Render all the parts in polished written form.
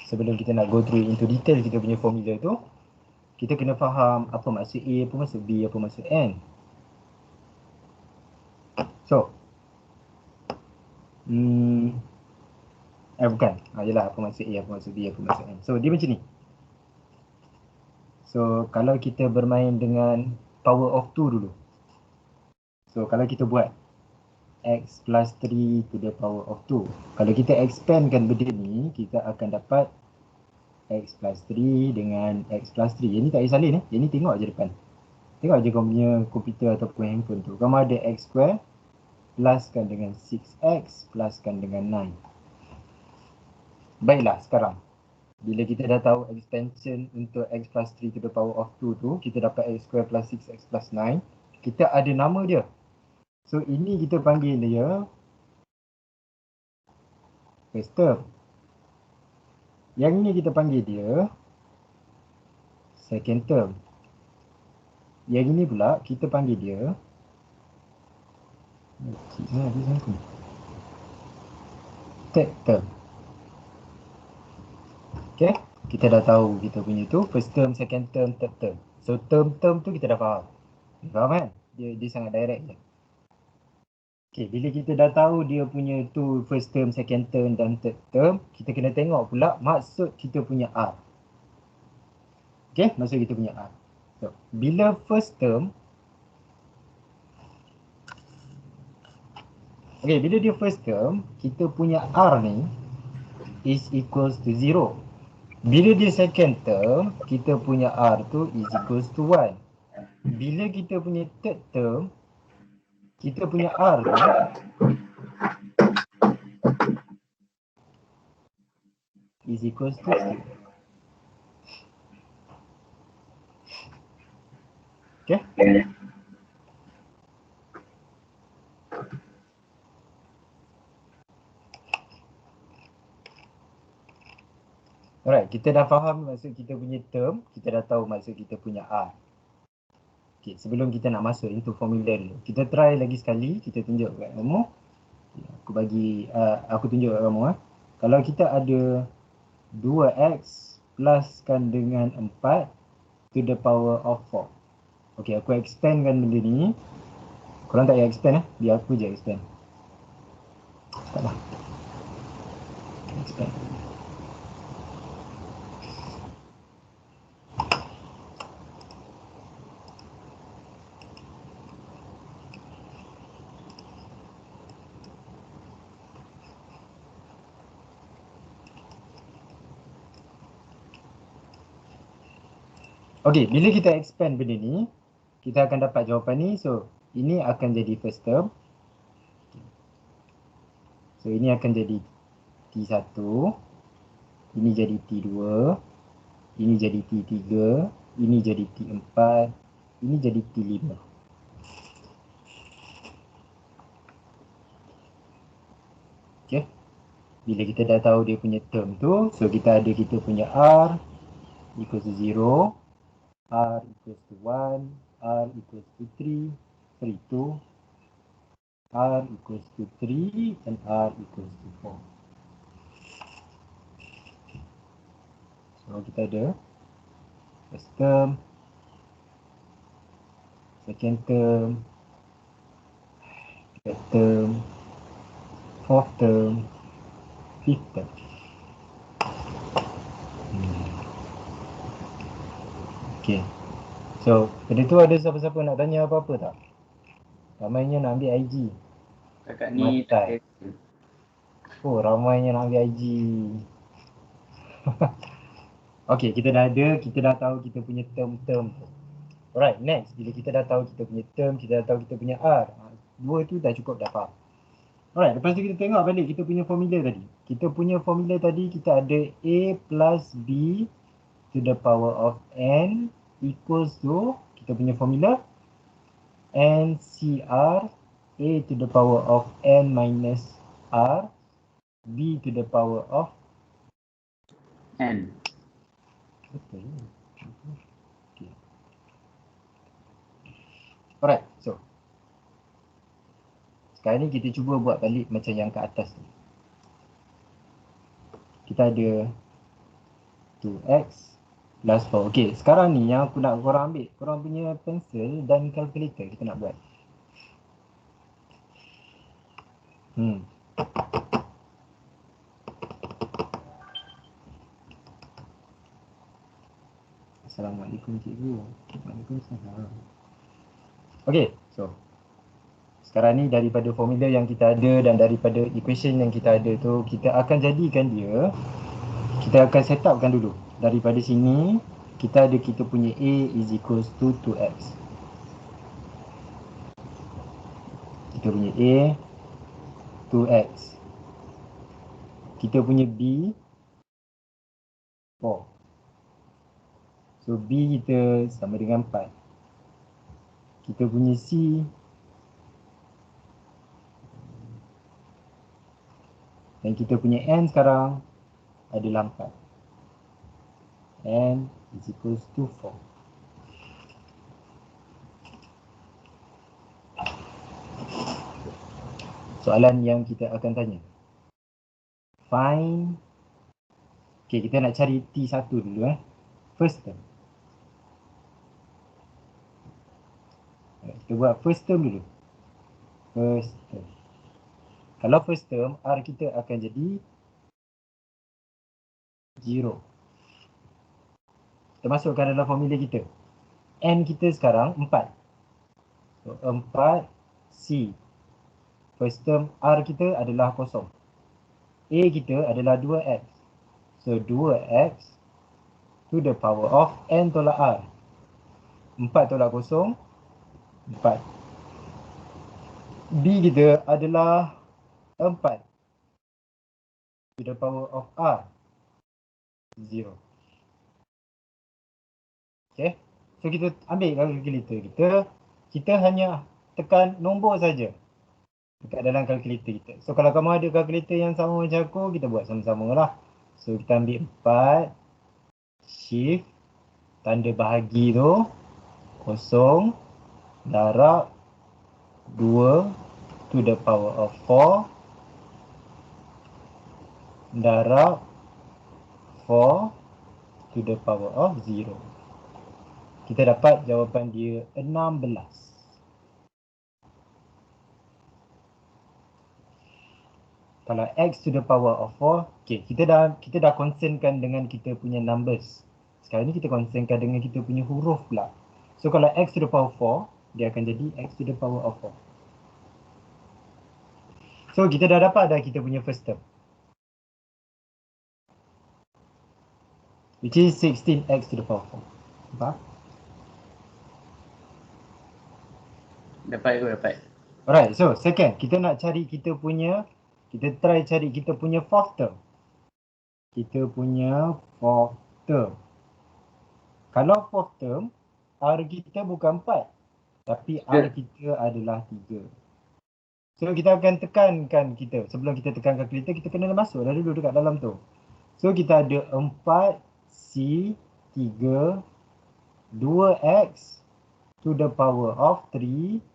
sebelum kita nak go through into detail kita punya formula tu, kita kena faham apa maksud A, apa maksud B, apa maksud N. So, bukan. Yelah, apa maksud A, apa maksud B, apa maksud N. So, dia macam ni. So, kalau kita bermain dengan power of 2 dulu. So, kalau kita buat x plus 3 to the power of 2. Kalau kita expandkan benda ni, kita akan dapat x plus 3 dengan x plus 3. Yang ni tak payah salin Yang ni tengok je depan. Tengok je kau punya komputer ataupun handphone tu. Kamu ada x square pluskan dengan 6x pluskan dengan 9. Baiklah, sekarang bila kita dah tahu expansion untuk x plus 3 to the power of 2 tu, kita dapat x square plus 6x plus 9. Kita ada nama dia. So ini kita panggil dia first term. Yang ni kita panggil dia second term. Yang ini pula kita panggil dia third term. Okay, kita dah tahu kita punya tu first term, second term, third term. So term-term tu kita dah faham. Faham kan? Dia sangat direct je. Okay, bila kita dah tahu dia punya tu first term, second term dan third term, kita kena tengok pula maksud kita punya R. Okay, maksud kita punya R. So, bila first term, okay, bila dia first term, kita punya R ni is equals to 0. Bila dia second term, kita punya R tu is equals to 1. Bila kita punya third term, kita punya R tu is equals to 2. Okay? Alright, kita dah faham maksud kita punya term, kita dah tahu maksud kita punya R. Okay, sebelum kita nak masuk into formula dulu, kita try lagi sekali, kita tunjuk kat kamu. Aku tunjuk kat kamu. Kalau kita ada 2x pluskan dengan 4 to the power of 4. Okay, aku expandkan benda ni. Korang tak payah expand biar aku je expand. Taklah. Expand. Okay, bila kita expand benda ni, kita akan dapat jawapan ni. So, ini akan jadi first term. So, ini akan jadi T1. Ini jadi T2. Ini jadi T3. Ini jadi T4. Ini jadi T5. Okay. Bila kita dah tahu dia punya term tu, so kita ada kita punya R equals to 0. R equals to 1. R equals to 3. Sorry, 2. R equals to 3 and R equals to 4. So kita ada first term, second term, third term, fourth term, fifth term. Okay. So, pada tu ada siapa-siapa nak tanya apa-apa tak? Ramainya nak ambil IG. Kakak ni tak. Oh, ramainya nak ambil IG. Okay, kita dah tahu kita punya term-term tu. Alright, next. Bila kita dah tahu kita punya term, kita dah tahu kita punya R. Dua tu dah cukup dah faham. Alright, lepas tu kita tengok balik kita punya formula tadi. Kita punya formula tadi, kita ada A plus B to the power of N equals to, kita punya formula, NCR A to the power of N minus R B to the power of N. Betul. Okay. Alright, so sekarang ni kita cuba buat balik macam yang kat atas tu. Kita ada 2x plus 4. Okay, sekarang ni yang aku nak korang ambil, korang punya pensel dan kalkulator kita nak buat. Assalamualaikum cikgu. Waalaikumsalam. Okay, so sekarang ni daripada formula yang kita ada dan daripada equation yang kita ada tu, kita akan jadikan dia, kita akan set upkan dulu. Daripada sini, kita ada kita punya A is equals to 2x. Kita punya A, 2x. Kita punya B, 4. So B kita sama dengan 4. Kita punya C dan kita punya N sekarang adalah 4. N is equals to 4. Soalan yang kita akan tanya. Find. Okay, kita nak cari T1 dulu First term. Kita buat first term dulu. First term. Kalau first term, R kita akan jadi 0. Kita masukkan dalam formula kita. N kita sekarang 4. So 4 C. First term R kita adalah kosong. A kita adalah 2x. So 2x to the power of N tolak R. 4 tolak kosong 4. B kita adalah 4 to the power of R 0. Okay, so kita ambil kalkulator kita hanya tekan nombor saja dekat dalam kalkulator kita. So kalau kamu ada kalkulator yang sama macam aku, kita buat sama-sama lah. So kita ambil 4 shift tanda bahagi tu kosong darab 2 to the power of 4 darab 4 to the power of 0. Kita dapat jawapan dia 16. Kalau x to the power of 4, okay, kita dah concernkan dengan kita punya numbers. Sekarang ni kita concernkan dengan kita punya huruf pula. So kalau x to the power 4, dia akan jadi x to the power of 4. So kita dah dapat dah kita punya first term, which is 16x to the power 4. Nampak? Dapat. Alright, so second, kita nak cari kita punya, kita try cari kita punya fourth term. Kita punya fourth term. Kalau fourth term, R kita bukan 4, tapi R kita adalah 3. So kita akan tekankan kita, sebelum kita tekan kalkulator, kita kena masuk dah dulu dekat dalam tu. So kita ada 4C 3 2x to the power of 3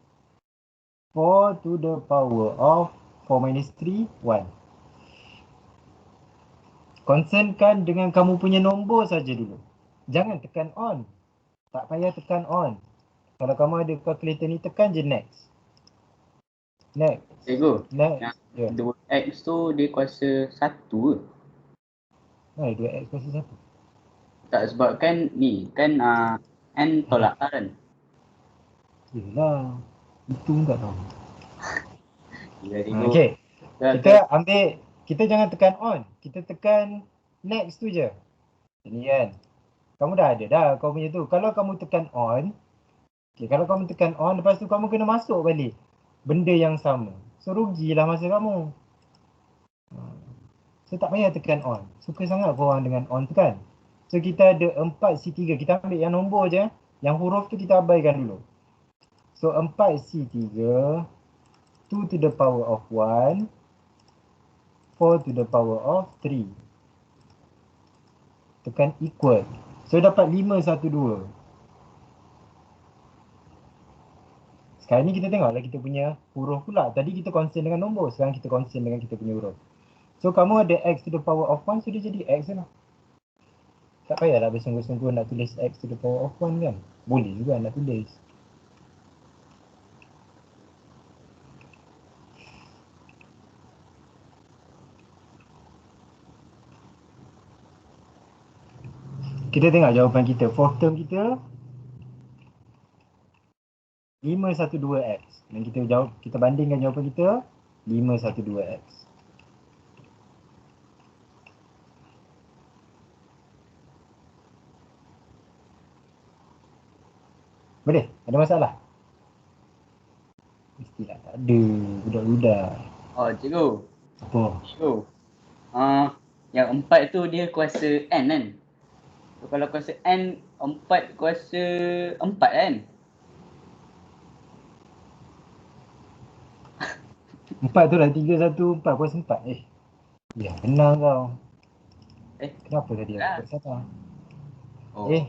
4 to the power of 4 minus 3 1. Concernkan dengan kamu punya nombor saja dulu. Jangan tekan on. Tak payah tekan on. Kalau kamu ada calculator ni, tekan je next. Next. Cikgu, Next. yang 2x tu dia kuasa 1 ke? 2x kuasa 1. Tak, sebab kan ni kan N tolak R kan? Yelah. Itu pun tak tahu. Ya, cikgu. Okay. Kita ambil, kita jangan tekan on. Kita tekan next tu je. Ini kan. Kamu dah ada dah kau punya tu. Kalau kamu tekan on, okay, kalau kamu tekan on, lepas tu kamu kena masuk balik benda yang sama. So rugilah masa kamu. So tak payah tekan on. Suka sangat korang dengan on tu kan. So kita ada 4C3. Kita ambil yang nombor je. Yang huruf tu kita abaikan dulu. So 4C3 2 to the power of 1 4 to the power of 3. Tekan equal. So dapat 512. Sekarang ni kita tengoklah kita punya huruf pula. Tadi kita concern dengan nombor, sekarang kita concern dengan kita punya huruf. So kamu ada x to the power of 1, so dia jadi x lah. Tak payahlah bersungguh-sungguh nak tulis x to the power of 1 kan. Boleh juga nak tulis. Kita tengok jawapan kita. Fourth term kita 512x. Dan kita bandingkan jawapan kita 512x. Boleh? Ada masalah? Mestilah tak ada. Budak-budak. Oh, cikgu. Apa? Cikgu. Yang 4 tu dia kuasa N kan? So, kalau kuasa N, 4 kuasa 4 kan? 4 tu lah 3, 1, 4 kuasa 4. Ya, benar kau. Kenapa tadi aku tak salah? Oh. Eh.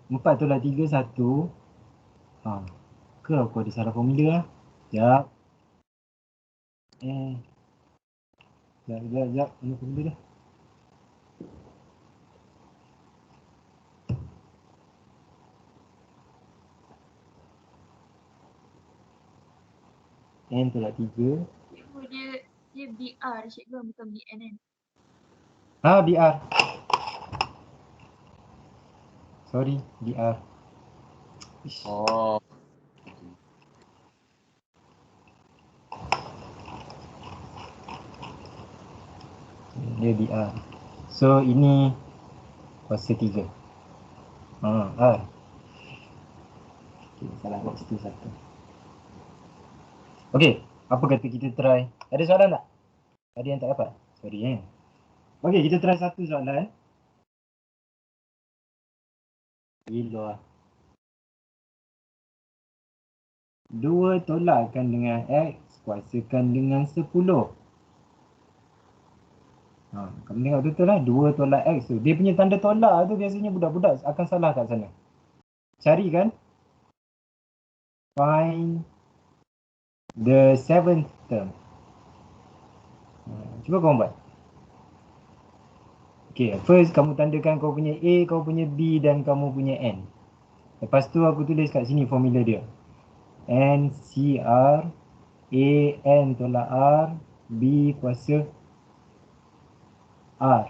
4 tu lah 3, 1. Ke aku ada salah formula lah? Sekejap. Sekejap. Ini formula dia. N tu lah 3. Cikgu dia BR cikgu bukan BN kan? BR. Sorry, BR. Oh. Dia BR. So ini kuasa 3. R. Okay, salah box tu satu. Okay, apa kata kita try? Ada soalan tak? Ada yang tak dapat? Sorry Okay, kita try satu soalan. Gila. 2 tolakkan dengan X kuasakan dengan 10. Kamu tengok betul lah. 2 tolak X tu. Dia punya tanda tolak tu biasanya budak-budak akan salah kat sana. Cari kan? Find the 7th term. Cuba kau buat. Okay, first kamu tandakan kau punya A, kau punya B dan kamu punya N. Lepas tu aku tulis kat sini formula dia. N, C, R, A, N tolak R, B kuasa R.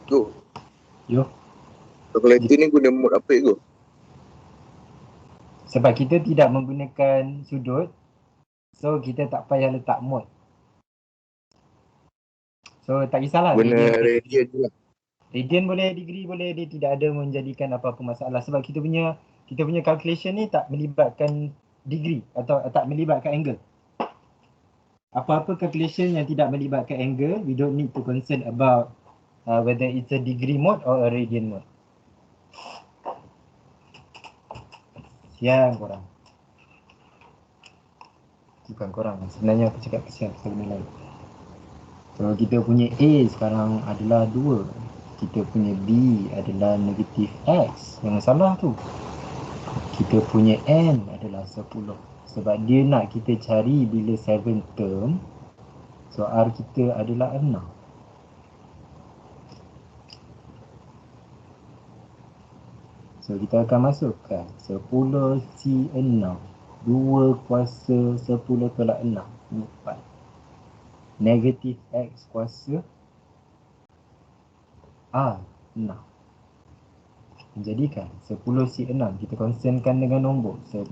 Go. Yo. Calculator ni guna mod apa Go? Sebab kita tidak menggunakan sudut, so kita tak payah letak mod. So tak kisahlah. Guna radian je lah. Radian boleh, degree boleh, dia tidak ada menjadikan apa-apa masalah. Sebab kita punya calculation ni tak melibatkan degree atau tak melibatkan angle. Apa-apa calculation yang tidak melibatkan angle, we don't need to concern about whether it's a degree mode or a radian mode. Siang korang. Bukan korang, sebenarnya aku cakap kesian pasal benda lain. So kita punya A sekarang adalah 2. Kita punya B adalah negatif X. Yang salah tu. Kita punya N adalah 10. Sebab dia nak kita cari bila 7 term. So R kita adalah 6. So kita akan masukkan 10 C6. 2 kuasa 10 tolak 6. 4. Negatif X kuasa R6. Menjadikan 10 C6 kita konsonkan dengan nombor 10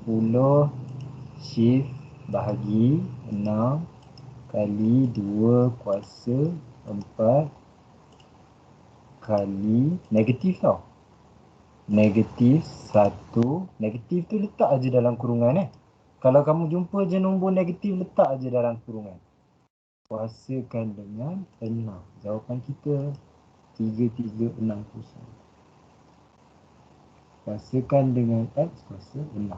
shift bahagi 6 kali 2 kuasa 4 kali negatif tau. Negatif 1. Negatif tu letak aja dalam kurungan Kalau kamu jumpa je nombor negatif, letak aja dalam kurungan. Kuasakan dengan 6. Jawapan kita 3360. Kuasakan dengan X kuasa 6.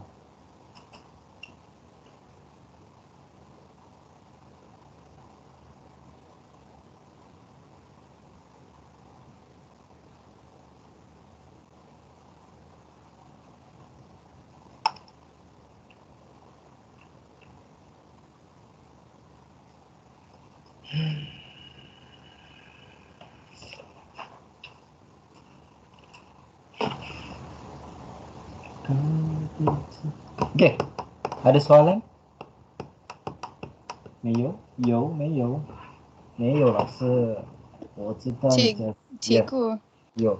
Okay, ada soalan?没有，老师，我知道你在。Cikgu,有，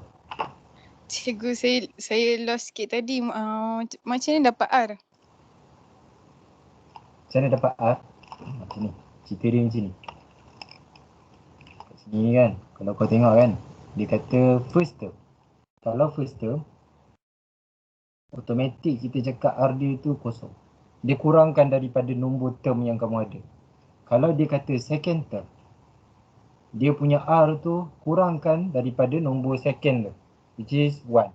cikgu saya lost sikit tadi. Macam mana dapat R? macam mana dapat R? Macam ni, cerita dia macam ni. Kat sini kan, kalau kau tengok kan, dia kata first term. Kalau first term, automatik kita cakap R dia tu kosong. Dia kurangkan daripada nombor term yang kamu ada. Kalau dia kata second term, dia punya R tu kurangkan daripada nombor second tu, which is 1.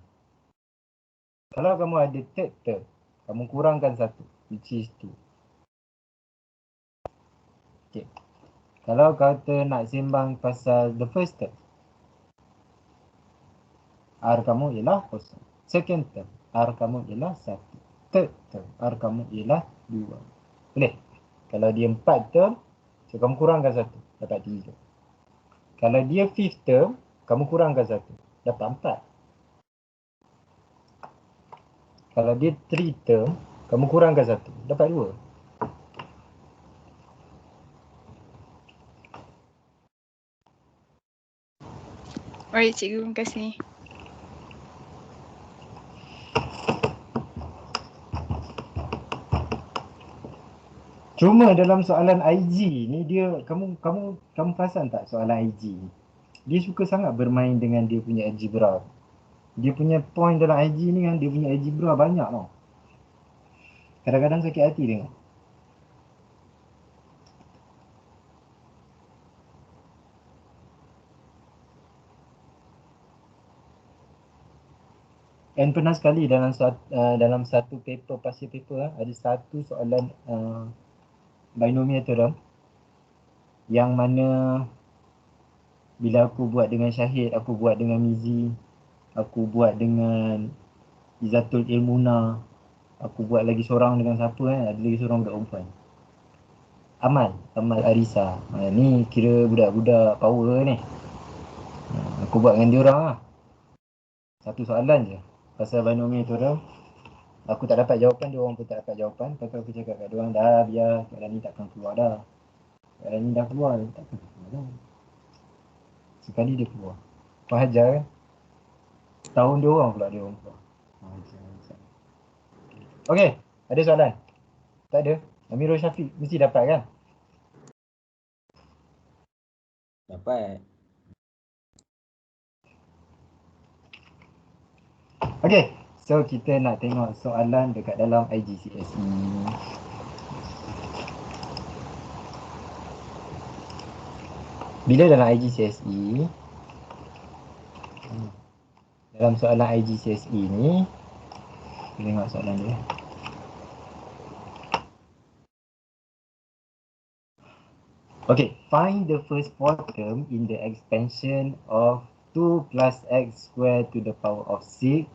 Kalau kamu ada third term, kamu kurangkan 1, which is 2. Okay. Kalau kata nak sembang pasal the first term, R kamu ialah kosong. Second term, R kamu ialah 1. Third term, R kamu ialah 2. Boleh? Kalau dia 4 term, so kamu kurangkan 1, dapat 3. Kalau dia fifth term, kamu kurangkan 1, dapat 4. Kalau dia 3 term, kamu kurangkan 1, dapat 2. Baik cikgu, terima kasih. Cuma dalam soalan IG ni dia kamu perasan tak soalan IG ni? Dia suka sangat bermain dengan dia punya algebra. Dia punya point dalam IG ni kan, dia punya algebra banyak tau. Kadang-kadang sakit hati tengok. And pernah sekali dalam satu paper, pasir paper ada satu soalan binomial theorem yang mana bila aku buat dengan Syahid, aku buat dengan Mizi, aku buat dengan Izzatul Ilmuna, aku buat lagi seorang dengan siapa ada lagi seorang budak perempuan. Amal Arisa. Ni kira budak-budak power ni. Aku buat dengan dia orang lah. Satu soalan je pasal binomial theorem. Aku tak dapat jawapan, dia orang pun tak dapat jawapan. Lepas tu aku cakap kat dia orang, dah biar soalan ni takkan keluar dah. Soalan ni dah keluar, takkan keluar dah. Sekali dia keluar. Kau hajar kan? Tahun dia orang pula dia orang keluar. Okay, ada soalan? Tak ada? Amirul Syafiq mesti dapat kan? Dapat. Okay, so kita nak tengok soalan dekat dalam IGCSE. Bila dalam IGCSE, dalam soalan IGCSE ni, kita tengok soalan dia. Okay, find the first four term in the expansion of 2 plus x squared to the power of 6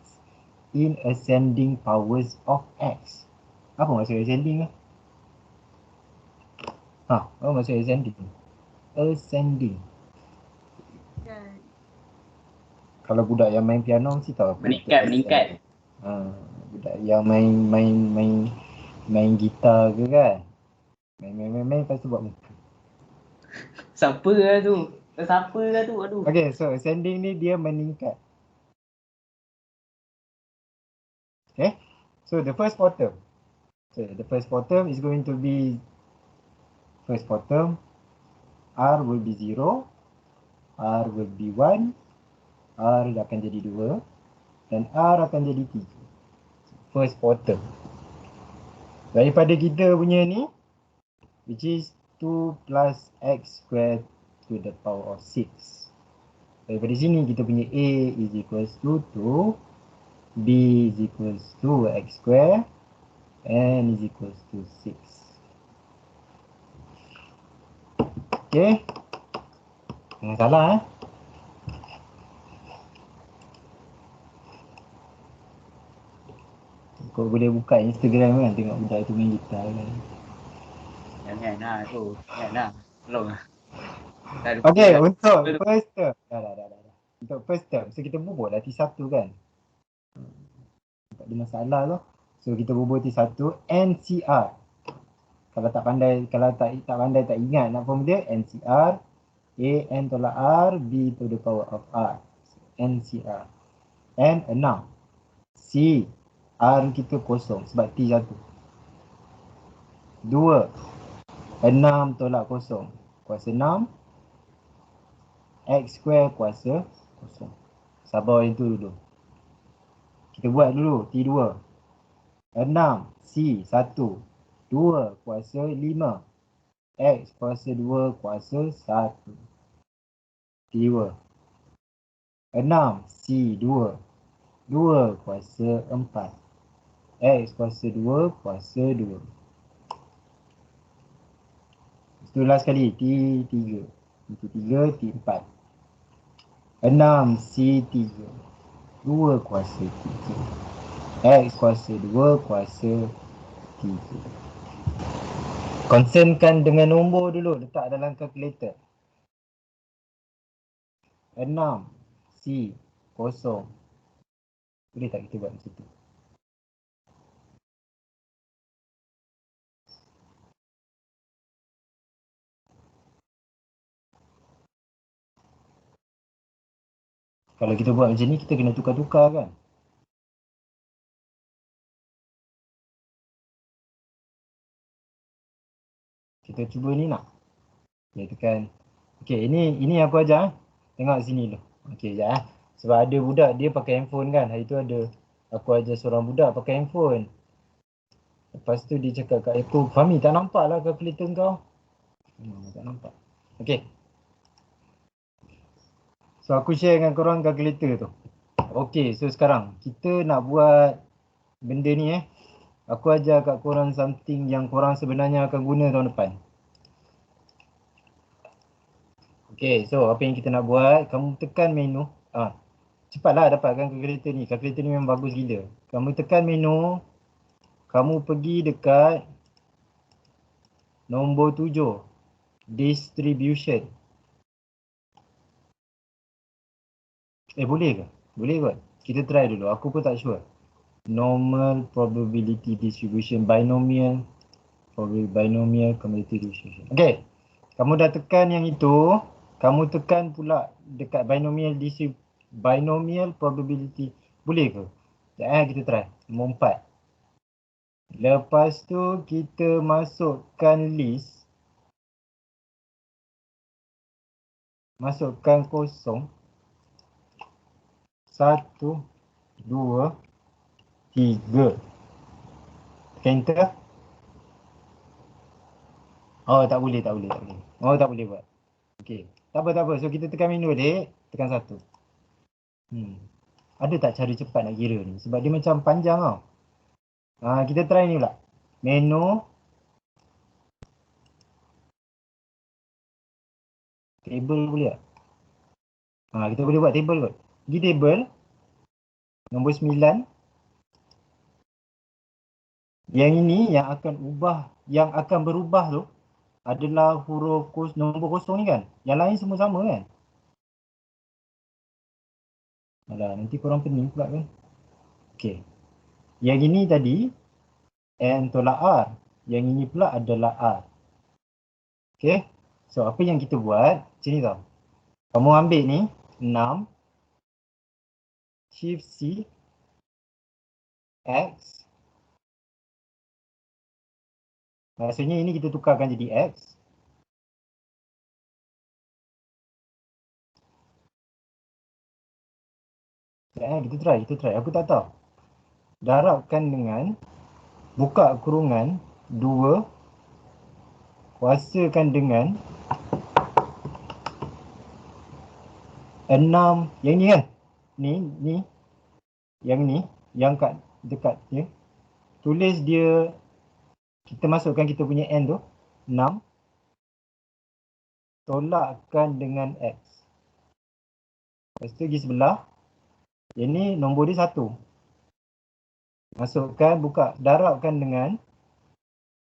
in ascending powers of x. Apa maksud ascending? Apa maksud ascending? Ascending. Dan Kalau budak yang main piano mesti tahu apa. Meningkat. Budak yang main gitar ke kan? Main lepas tu buat muka. Siapa lah tu? Aduh. Okay, so ascending ni dia meningkat. Okay, so the first four term. So the first four term is going to be first four term. R will be 0, R will be 1, R akan jadi 2 dan R akan jadi 3. First four term. Daripada kita punya ni, which is 2 plus x squared to the power of 6. Daripada sini kita punya A is equals to 2, B is equals to x squared, and is equals to 6. Okay. Jangan salah Kau boleh buka Instagram kan, tengok budak tu main gitar kan. Jangan lah tu. Tolong lah. Okay, untuk first term. Dah. Untuk first term, so kita bubuh lah T1 kan. Tak ada masalah tu. So kita bubuh T1, NCR. Kalau tak pandai tak ingat nak formula, NCR, A N tolak R, B to the power of R. So, NCR. N 6. C, R kita kosong sebab T1. 2, 6 tolak kosong. Kuasa 6. X square kuasa kosong. Sabar yang tu dulu. Kita buat dulu T2. 6 C 1 2 kuasa 5 X kuasa 2 kuasa 1. T2. 6 C 2 2 kuasa 4 X kuasa 2 kuasa 2. Itu last sekali T3. T3 T4. 6 C3 2 kuasa 3 X kuasa 2 kuasa 3. Concernkan dengan nombor dulu, letak dalam kalkulator. 6 C kosong. Boleh tak kita buat macam tu? Kalau kita buat macam ni, kita kena tukar-tukar kan? Kita cuba ni nak. Okay, tekan. Okay, ini aku ajar. Tengok sini dulu. Okay, sekejap Sebab ada budak dia pakai handphone kan. Hari tu ada aku ajar seorang budak pakai handphone. Lepas tu dia cakap kat aku, Fahmi tak nampak lah kalkulator kau. Tak nampak. Okay. So aku share dengan korang kalkulator tu. Okay, so sekarang kita nak buat benda ni Aku ajar kat korang something yang korang sebenarnya akan guna tahun depan. Okay, so apa yang kita nak buat, kamu tekan menu. Cepatlah dapatkan kalkulator ni. Kalkulator ni memang bagus gila. Kamu tekan menu, kamu pergi dekat nombor 7, distribution. Boleh ke? Boleh kot. Kita try dulu. Aku pun tak sure. Normal probability distribution, binomial commutative distribution. Okay. Kamu dah tekan yang itu, kamu tekan pula dekat binomial probability. Boleh ke? Sekejap kita try. Nombor 4. Lepas tu kita masukkan list. Masukkan kosong. 1, 2, 3. Tekan enter. Oh tak boleh. Oh tak boleh buat. Okay. Tak apa. So kita tekan menu balik. Tekan 1. Ada tak cara cepat nak kira ni? Sebab dia macam panjang tau. Kita try ni pula. Menu. Table boleh tak? Kita boleh buat table kot. Pergi table. Nombor 9. Yang ini yang akan berubah tu adalah huruf nombor kosong ni kan. Yang lain semua sama kan. Alah, nanti korang pening pula kan. Okay. Yang ini tadi N tolak R. Yang ini pula adalah R. Okay. So apa yang kita buat macam ni tau. Kamu ambil ni 6 Shift C X. Maksudnya ini kita tukarkan jadi X. Kita try. Aku tak tahu. Darabkan dengan buka kurungan 2 kuasakan dengan 6. Yang ni kan? Ni. Yang ni. Yang kat dekat dia. Tulis dia. Kita masukkan kita punya N tu. 6. Tolakkan dengan X. Lepas tu pergi sebelah. Yang ni nombor dia 1. Masukkan, darabkan dengan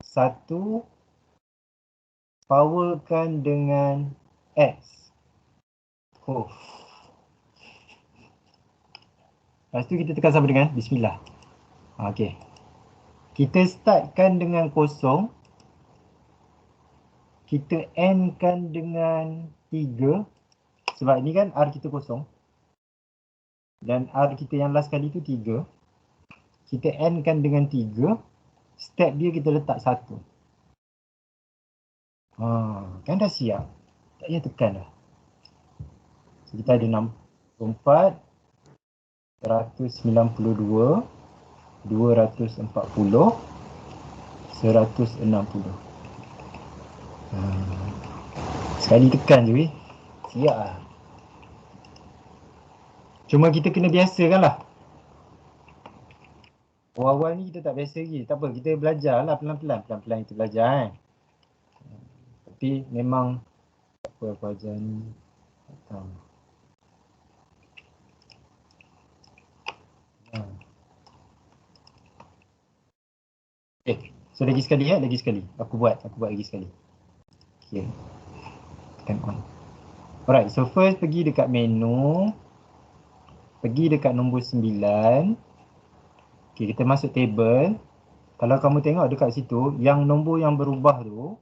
1. Powerkan dengan X. Oh. Lepas tu kita tekan sama dengan Bismillah. Okey. Kita startkan dengan kosong. Kita endkan dengan 3. Sebab ni kan R kita kosong. Dan R kita yang last kali tu 3. Kita endkan dengan 3. Step dia kita letak 1. Kan dah siap. Tak payah tekan dah. So, kita ada 64, 192, 240, 160. Sekali tekan je weh. Siap lah. Cuma kita kena biasakan lah. Awal-awal ni kita tak biasa lagi. Tak apa, kita belajar lah pelan-pelan. Pelan-pelan kita belajar kan. Tapi memang apa aku ajar ni. Tak tahu. Okay. So lagi sekali lagi sekali. Aku buat lagi sekali. Okay. Tekan on. Alright, so first pergi dekat menu. Pergi dekat nombor 9. Okay, kita masuk table. Kalau kamu tengok dekat situ, yang nombor yang berubah tu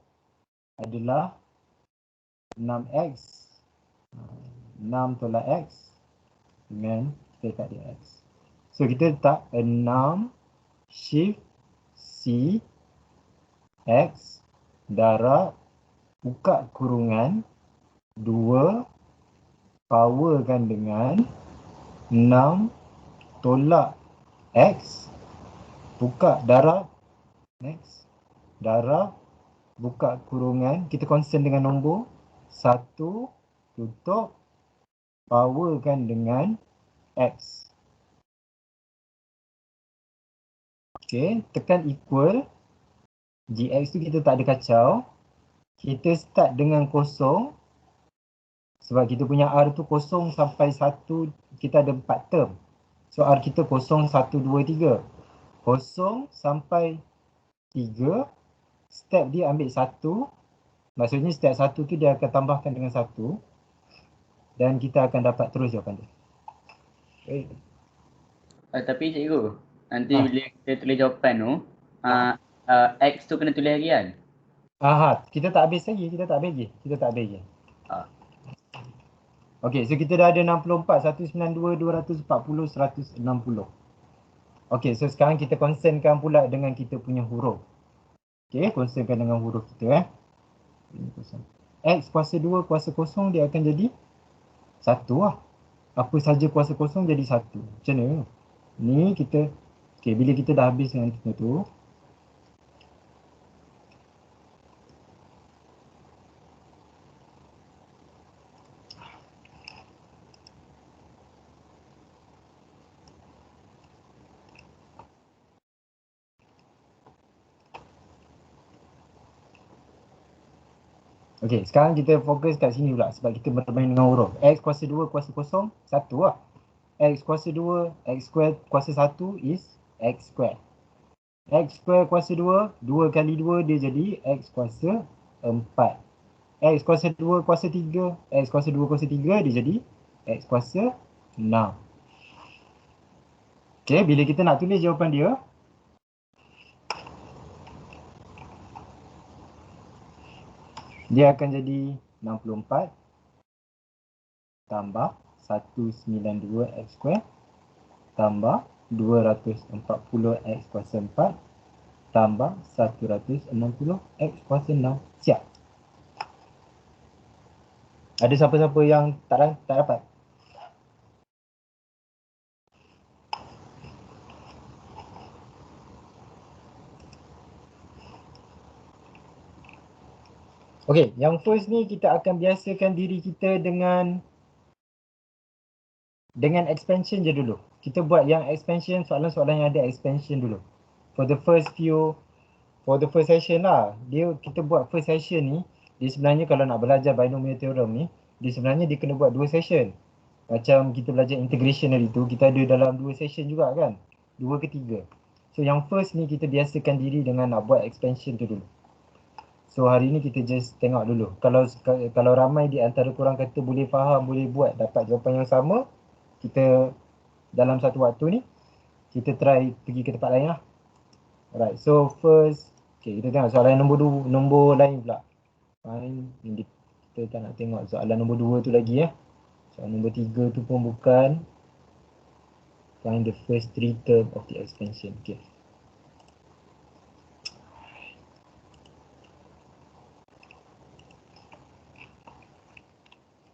adalah 6x. 6 tolak x dengan kita letak dia x. So kita letak 6 shift C x darab buka kurungan 2 powerkan dengan 6 tolak x buka darab next darab buka kurungan, kita concern dengan nombor 1 tutup powerkan dengan x. Okay, tekan equal. Gx tu kita tak ada kacau. Kita start dengan kosong. Sebab kita punya R tu kosong sampai 1, kita ada 4 term. So R kita kosong 1, 2, 3. Kosong sampai 3. Step dia ambil 1. Maksudnya step 1 tu dia akan tambahkan dengan 1. Dan kita akan dapat terus jawapan dia. Okay. Tapi cikgu, nanti bila kita tulis jawapan tu, X tu kena tulis lagi kan? Kita tak habis lagi. Okay, so kita dah ada 64, 192, 240, 160. Okay, so sekarang kita concernkan pula dengan kita punya huruf. Okay, concernkan dengan huruf kita X kuasa 2 kuasa kosong dia akan jadi 1 lah. Apa saja kuasa kosong jadi 1. Macam mana? Ni kita, okay, bila kita dah habis dengan kita tu, okay, sekarang kita fokus kat sini pula sebab kita bermain dengan huruf. X kuasa 2 kuasa kosong 1 lah. X kuasa 2, X square kuasa 1 is X square. X square kuasa 2, 2 kali 2 dia jadi X kuasa 4. X kuasa 2 kuasa 3, X kuasa 2 kuasa 3 dia jadi X kuasa 6. Okay, bila kita nak tulis jawapan dia, dia akan jadi 64 tambah 192 X square tambah 240 X kuasa 4 tambah 160 X kuasa 6. Siap. Ada siapa-siapa yang tak dapat? Okey, yang first ni kita akan biasakan diri kita dengan expansion je dulu. Kita buat yang expansion, soalan-soalan yang ada expansion dulu. For the first session lah. Kita buat first session ni, dia sebenarnya kalau nak belajar binomial theorem ni, dia sebenarnya dia kena buat 2 session. Macam kita belajar integration hari tu, kita ada dalam 2 session juga kan. 2 ke 3. So yang first ni kita biasakan diri dengan nak buat expansion tu dulu. So So hari ni kita just tengok dulu. Kalau ramai di antara korang kata boleh faham, boleh buat, dapat jawapan yang sama, kita dalam satu waktu ni kita try pergi ke tempat lain lah. Alright, so first, okay, kita tengok soalan nombor lain pula. Fine, kita tak nak tengok soalan nombor 2 tu lagi ya. Soalan nombor 3 tu pun bukan. Find the first three term of the expansion. Okay.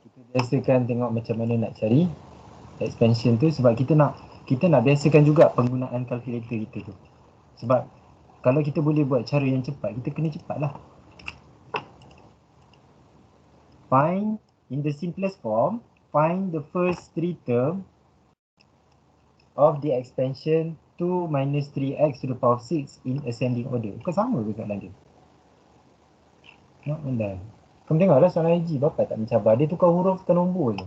Kita biasakan tengok macam mana nak cari expansion tu sebab kita nak biasakan juga penggunaan kalkulator kita tu. Sebab kalau kita boleh buat cara yang cepat, kita kena cepat lah. Find, in the simplest form, find the first three term of the expansion 2 minus 3x to the power of 6 in ascending order. Bukan sama ke soalan dia? Not undang. Kamu tengoklah soalan IG, bapa tak mencabar. Dia tukar huruf ke nombor je.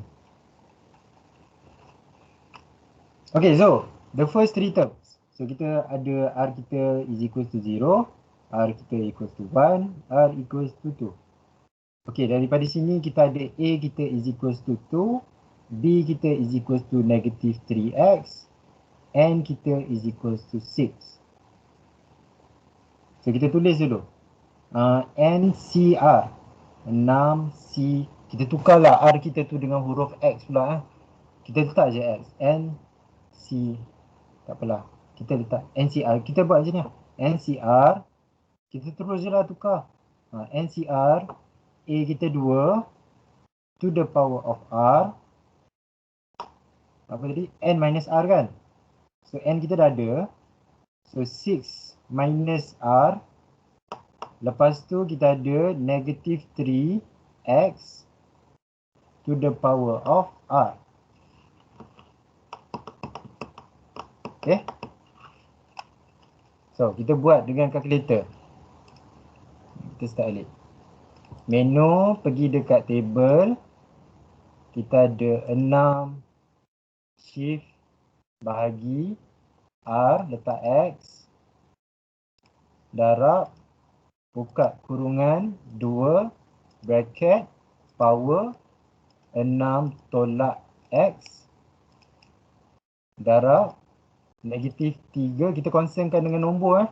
Okay, so the first three terms. So kita ada R kita is equals to 0, R kita equals to 1, R equals to 2. Okay, daripada sini kita ada A kita is equals to 2, B kita is equals to negative 3x, N kita is equals to 6. So kita tulis dulu. NCR 6C. Kita tukarlah R kita tu dengan huruf X pula. Kita letak je X. NC. Tak apalah. Kita letak NCR. Kita buat macam ni. NCR. Kita terus je lah tukar. NCR. A kita 2 to the power of R. Apa tadi? N minus R kan? So N kita dah ada. So 6 minus R. Lepas tu kita ada negative 3x to the power of R. Okay. So kita buat dengan kalkulator. Kita start balik. Menu pergi dekat table. Kita ada 6 shift bahagi R, letak X, darab, buka kurungan 2, bracket, power 6 tolak X, darab, negatif 3, kita concernkan dengan nombor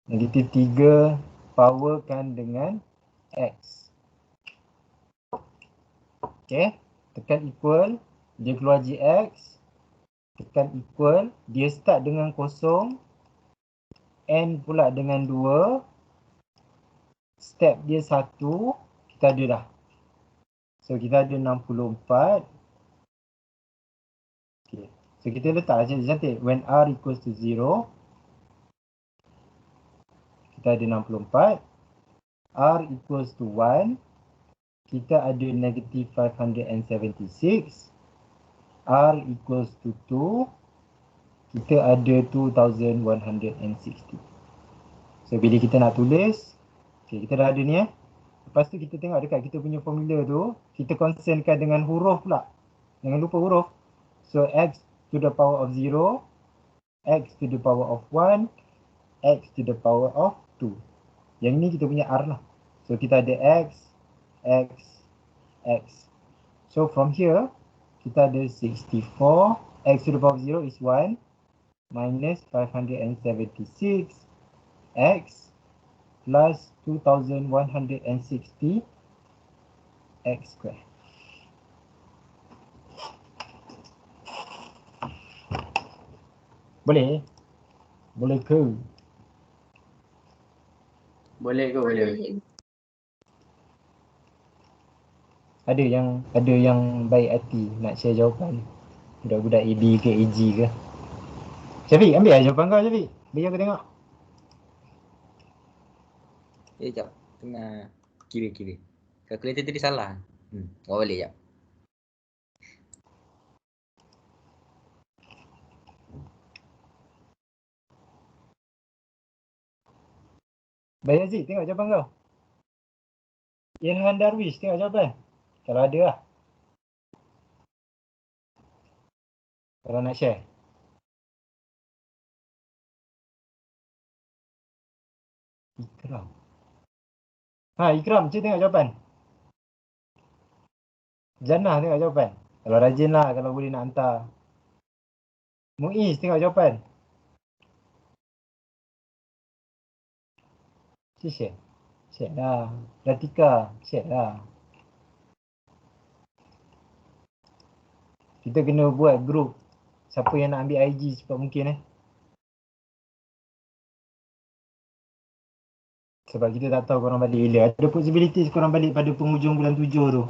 negatif 3 powerkan dengan X. Okay, tekan equal, dia keluar GX. Tekan equal, dia start dengan kosong, N pula dengan 2, step dia 1, kita ada dah. So kita ada 64. Okay. So kita letak cantik-cantik, when R equals to 0, kita ada 64. R equals to 1, kita ada negative 576. R equals to 2, kita ada 2160. So bila kita nak tulis, okay, kita dah ada ni Lepas tu kita tengok dekat kita punya formula tu, kita concernkan dengan huruf pula. Jangan lupa huruf. So x to the power of 0, x to the power of 1, x to the power of 2. Yang ni kita punya R lah. So kita ada x, x, x. So from here, kita ada 64, x to the power of 0 is 1, minus 576, x plus 2160, x square. Boleh? Boleh ke? Boleh ke? Boleh. Ada yang baik hati nak share jawapan. Budak-budak AB ke AG ke. Syafiq, ambil lah jawapan kau Syafiq. Bagi aku tengok. Sekejap. Tengah kira-kira. Kalkulator tadi salah. Buat balik sekejap. Baik Aziz, tengok jawapan kau. Ilhan Darwish, tengok jawapan. Kalau ada lah. Kalau nak share. Ikram. Ikram, cik tengok jawapan. Jannah tengok jawapan. Kalau rajin lah, kalau boleh nak hantar. Muiz tengok jawapan. Cik share. Share lah. Ratika, share lah. Kita kena buat group. Siapa yang nak ambil IG cepat mungkin Sebab kita tak tahu korang balik bila. Ada possibility korang balik pada penghujung bulan 7 tu.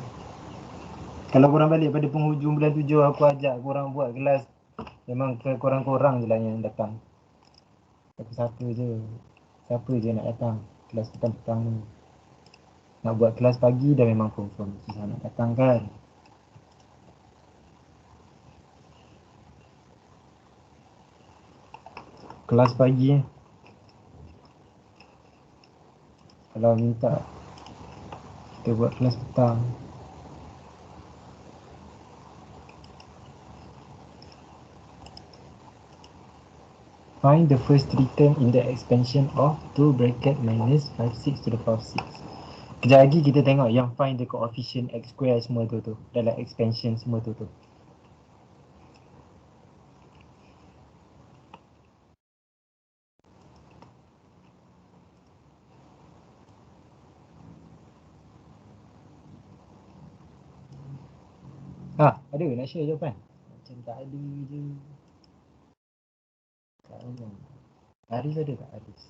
Kalau korang balik pada penghujung bulan 7, aku ajak korang buat kelas. Memang korang-korang je lah yang datang. Siapa je nak datang kelas petang-petang ni. Nak buat kelas pagi dah memang confirm susah nak datang kan. Kelas pagi kalau minta kita buat kelas petang. Find the first three term in the expansion of 2 bracket minus 56 to the power 6. Kejap lagi kita tengok yang find the coefficient x square semua tu dalam expansion semua tu. Ada nak share jawapan? Macam tak ada je. Tak ada. Aris ada tak? Aris.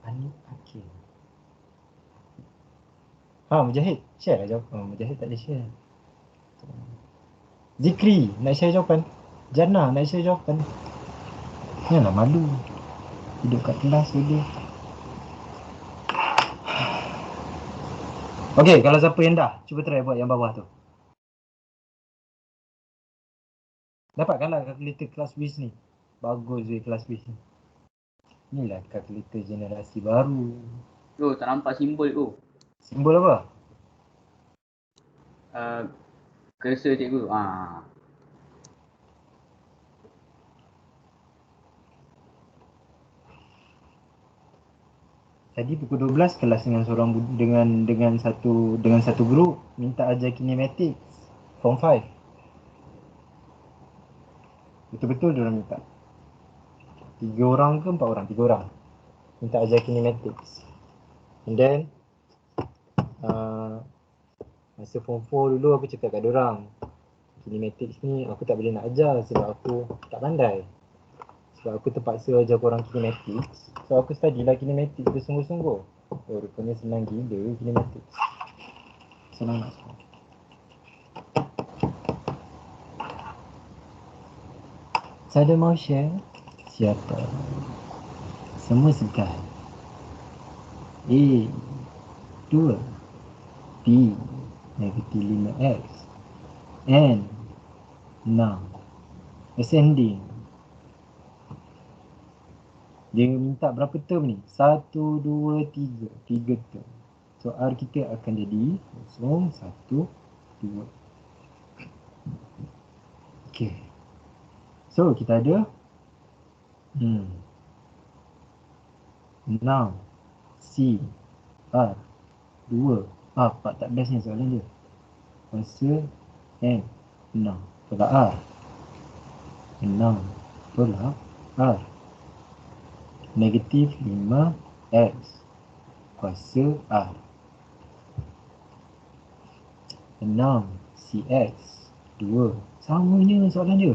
Anik Akil. Mujahid. Share lah jawapan. Mujahid tak ada share. Zikri nak share jawapan. Jannah nak share jawapan. Janganlah malu. Duduk kat kelas dulu. Okey, kalau siapa yang dah, cuba try buat yang bawah tu. Dapatkanlah kalkulator kelas WIS ni. Bagus je kelas WIS ni. Inilah kalkulator generasi baru. tak nampak simbol tu. Simbol apa? Cursor cikgu. Tadi pukul 12 kelas dengan seorang dengan satu grup minta ajar kinematics form 5. Betul-betul dia orang minta. 3 orang ke 4 orang? 3 orang. Minta ajar kinematics. And then masa form 4 dulu aku cakap kat dia orang, kinematics ni aku tak boleh nak ajar sebab aku tak pandai. Sebab aku terpaksa ajar korang kinematics. So aku study lah kinematics bersungguh-sungguh. Rupanya senang gila kinematics. Senang nak sekolah. Saya mau share? Siapa? Semua segan. A 2 B negatif 5x N 6 ascending. Dia minta berapa term ni? 1, 2, 3. 3 term. So R kita akan jadi 0, 1, 2. Okay. So kita ada 6 C R 2 4 tak best ni soalan dia. Kuasa N 6 tolak R 6 tolak R negatif 5x kuasa R 6 CX 2 samanya soalan dia.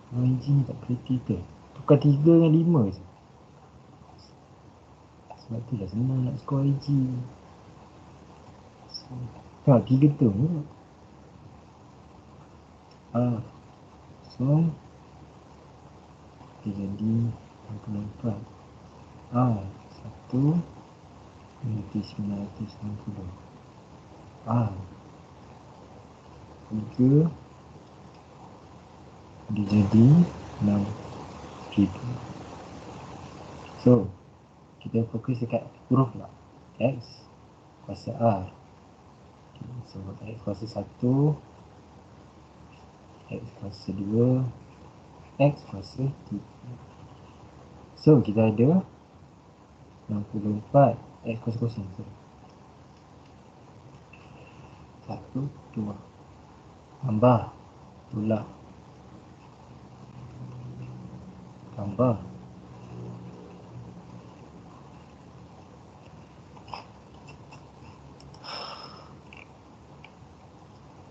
IG ni tak kritikal. Tukar 3 dengan 5 je. Sebab tu dah senang nak skor IG. Tengok 3 tu ni. So dia jadi 64. 1 negatif 960. 3 dia jadi 6,000. So kita fokus dekat huruf lah. X kuasa R. So X kuasa 1, X kuasa 2, X kuasa 3. So kita ada 64 X kosong. Sorry. 1, 2. Tambah. Tolak. Tambah.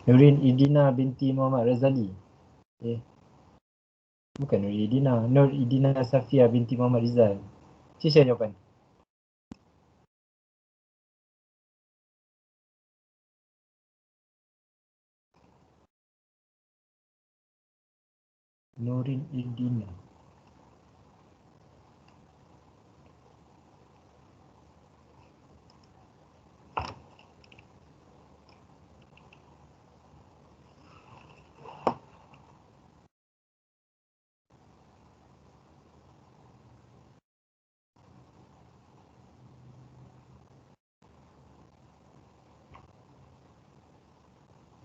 Nurin Idina binti Muhammad Razali. Bukan Nur Idina. Nur Idina Safia binti Muhammad Rizal. Cik share jawapan. Nurin Idina.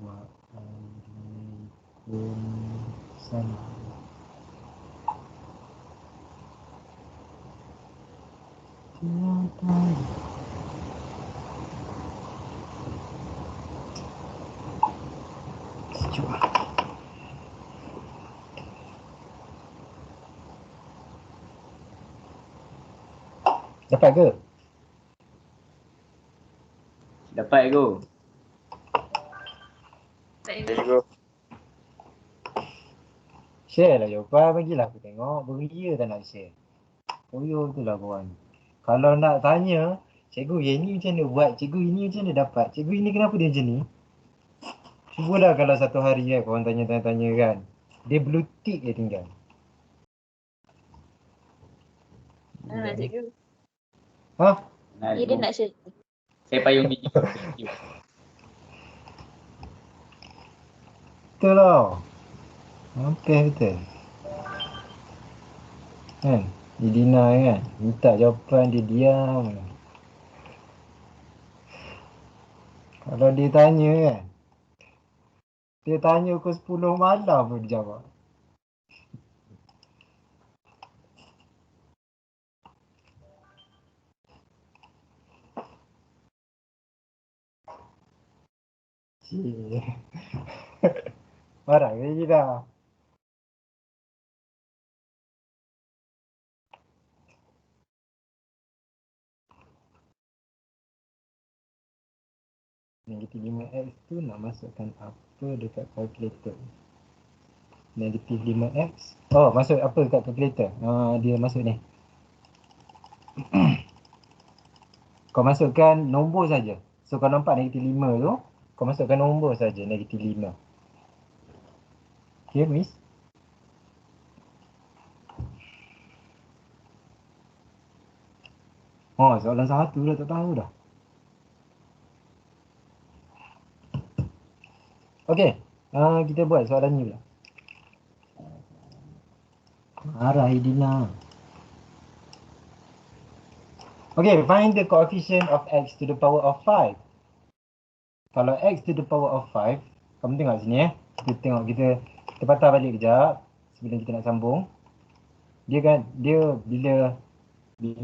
Waalaikumsalam. Tiada. Sejuk lah. Dapat ke? Dapat go. Tak There ada. you go. Share lah jawapan. Bagilah aku tengok. Beria tak nak share. Koyo betul lah korang. Kalau nak tanya, cikgu yang ni macam mana buat? Cikgu ini macam mana dapat? Cikgu ini kenapa dia macam ni? Cubalah kalau satu hari kan korang tanya-tanya kan. Dia blue tick je tinggal. Nak cikgu. Ha? Nah, Dia nak share. saya payung video. Betul lah. Hampir betul. Kan? Idina kan? Minta jawapan dia diam. Kalau dia tanya kan? Dia tanya pukul 10 malam pun dia jawab. Cik. Marah ke je dah? Negatif 5x tu nak masukkan apa dekat kalkulator? Negatif 5x. Oh, masuk apa dekat kalkulator? Dia masuk ni. Kau masukkan nombor saja. So kau nampak negatif 5 tu, kau masukkan nombor saja negatif 5. Okay, Miss? Oh, soalan satu dah tak tahu dah. Okay, kita buat soalan ni pula. Marah Idina. Okay, find the coefficient of x to the power of 5. Kalau x to the power of 5, kamu tengok sini Kita tengok, kita patah balik kejap sebelum kita nak sambung. Dia kan, dia bila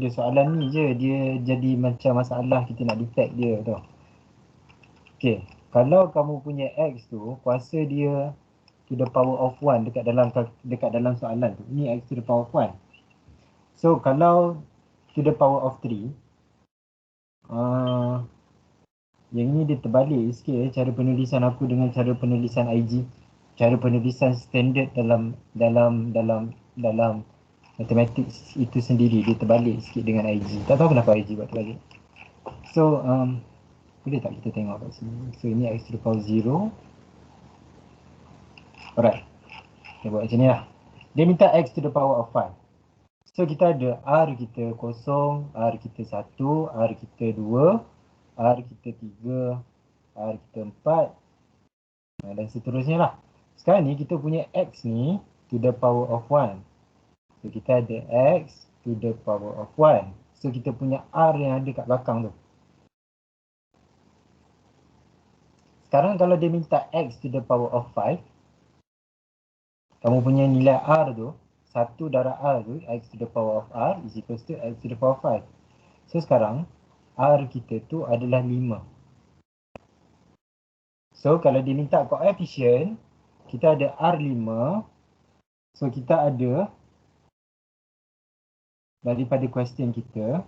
soalan ni je, dia jadi macam masalah kita nak detect dia tau. Okay, kalau kamu punya x tu, kuasa dia to the power of 1 dekat dalam soalan tu. Ni x to the power of 1. So, kalau to the power of 3, yang ni dia terbalik sikit cara penulisan aku dengan cara penulisan IG. Cara penulisan standard dalam matematik itu sendiri dia terbalik sikit dengan IG. Tak tahu kenapa IG buat terbalik. So, boleh tak kita tengok kat sini. So, ini x to the power 0. Alright. Kita buat macam ni lah. Dia minta x to the power of 5. So, kita ada R kita 0, R kita 1, R kita 2, R kita 3, R kita 4 dan seterusnya lah. Sekarang ni kita punya X ni to the power of 1. So kita ada X to the power of 1. So kita punya R yang ada kat belakang tu. Sekarang kalau dia minta X to the power of 5, kamu punya nilai R tu 1 1 darab R tu, X to the power of R is equals to X to the power 5. So sekarang R kita tu adalah 5. So kalau dia minta koefisien, kita ada R5. So kita ada daripada question kita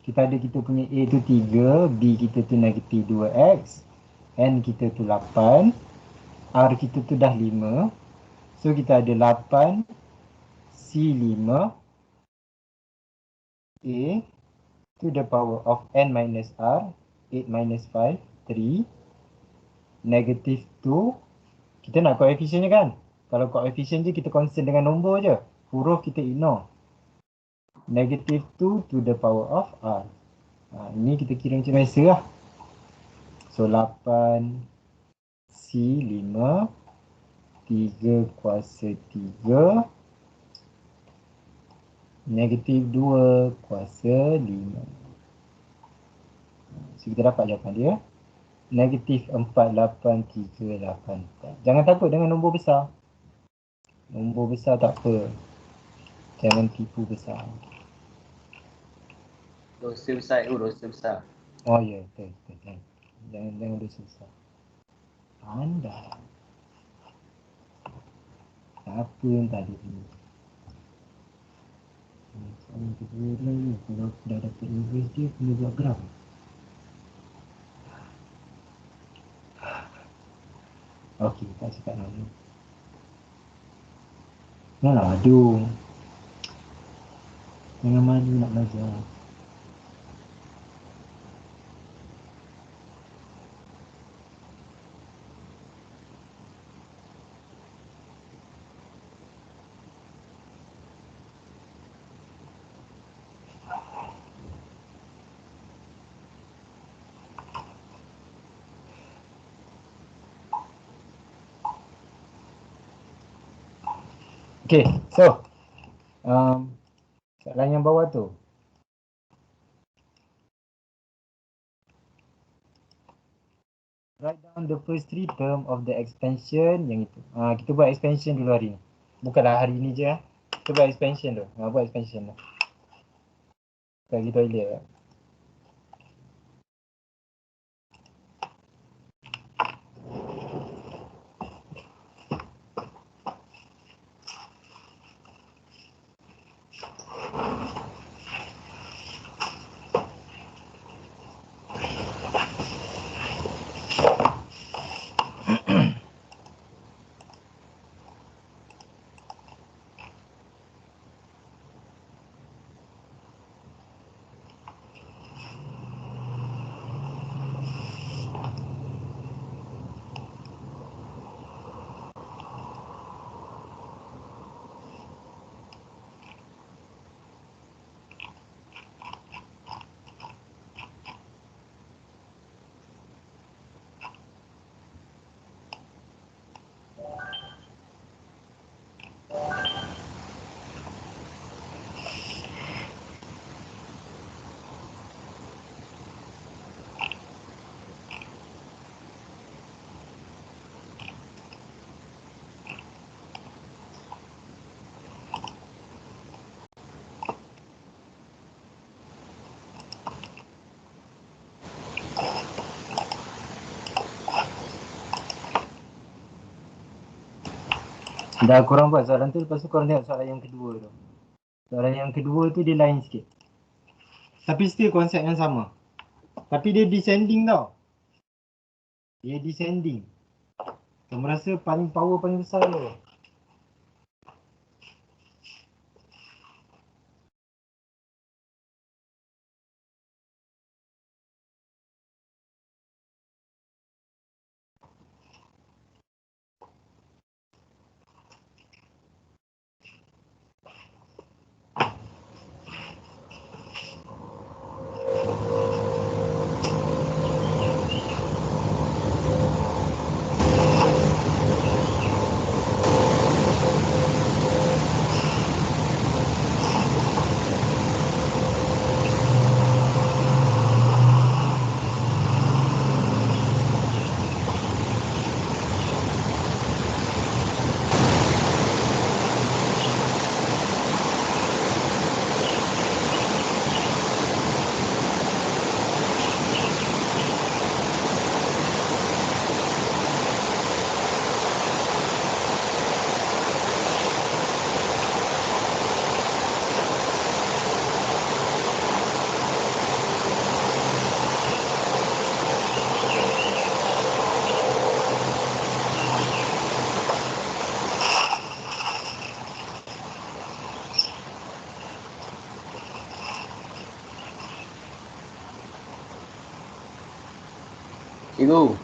ada kita punya A tu 3, B kita tu negatif 2X, N kita tu 8, R kita tu dah 5. So kita ada 8 C5 A to the power of N minus R, 8 minus 5, 3, negative 2. Kita nak koefisiennya kan? Kalau koefisien je kita concern dengan nombor je. Huruf kita ignore. Negative 2 to the power of R. Ini kita kira macam biasa lah. So 8 C5 3 kuasa 3 negatif 2 kuasa 5. So kita dapat jawapan dia. Negatif 48384. Jangan takut dengan nombor besar. Nombor besar tak apa. Jangan tipu besar. Dosa besar tu, dosa besar. Oh ya, betul. Jangan dosa besar. Pandai. Apa yang tadi ni? Soalan kedua ni, kalau dah dapat invoice dia, kena buat graf. Okey, tak cakap nama. Yalah, aduh. Jangan malu nak belajar. Okay, so soalan yang bawah tu. Write down the first 3 term of the expansion yang itu. Kita buat expansion dulu hari ni. Bukanlah hari ni je. Kita buat expansion tu. Buat expansion tu. Kita pergi toilet. Dah korang buat soalan tu, lepas tu korang tengok soalan yang kedua tu. Soalan yang kedua tu dia lain sikit. Tapi still konsep yang sama. Tapi dia descending tau. Dia descending. Kamu rasa paling power paling besar tu. Cikgu.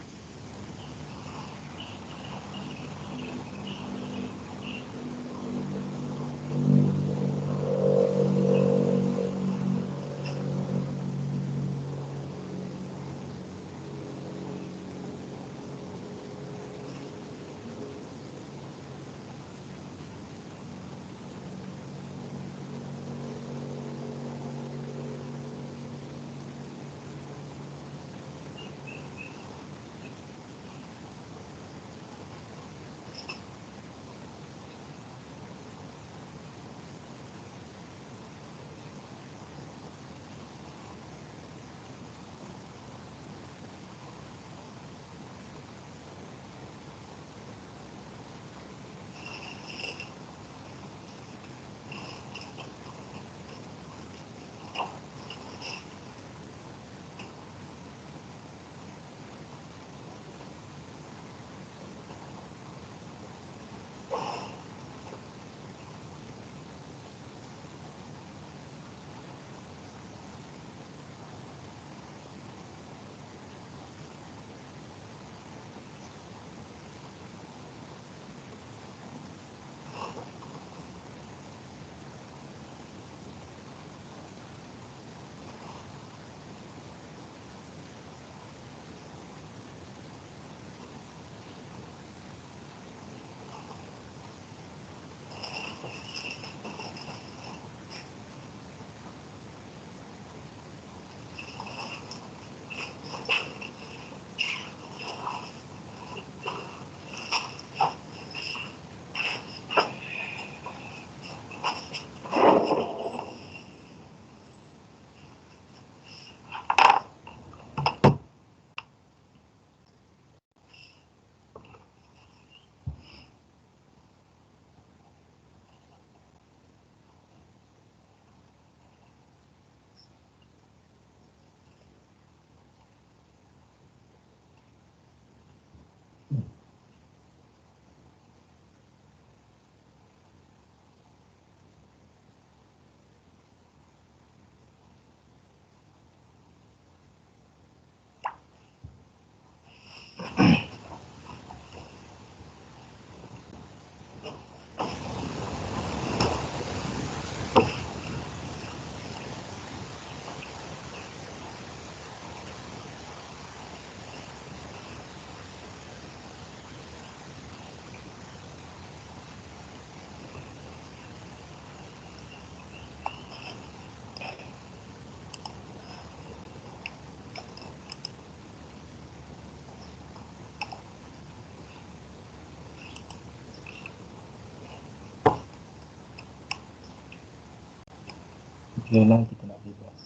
Memang kita nak bebas.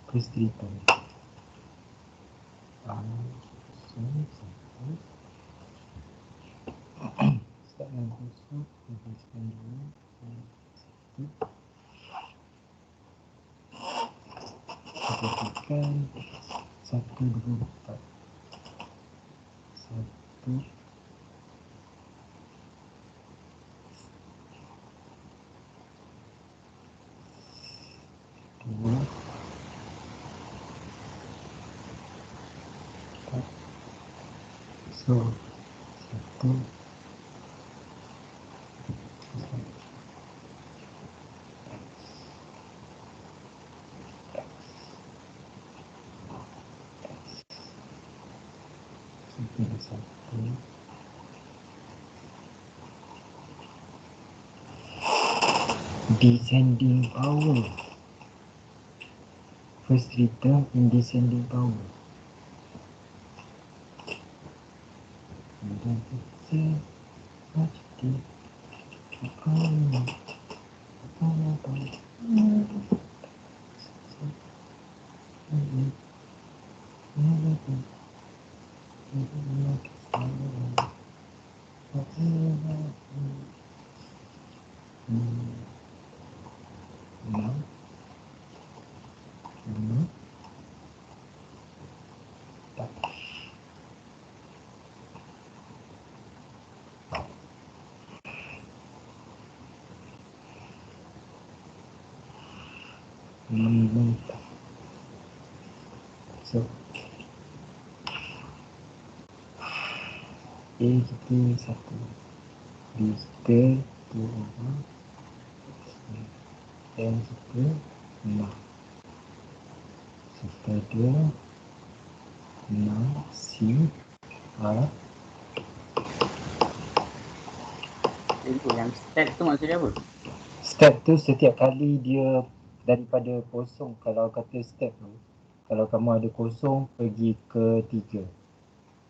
Peristiwa start dengan kosong, habiskan dulu. Perhatikan 1, 2, 4. 1, 2, 4. So 1, 1. descending power. First term in descending power. Dan kita pasti membentang. So A kita 1, B kita 2 orang, N kita 6. Sepada 6 C A. Itu yang step tu maksudnya apa? Step tu setiap kali dia daripada kosong, kalau kata step tu, kalau kamu ada kosong pergi ke 3.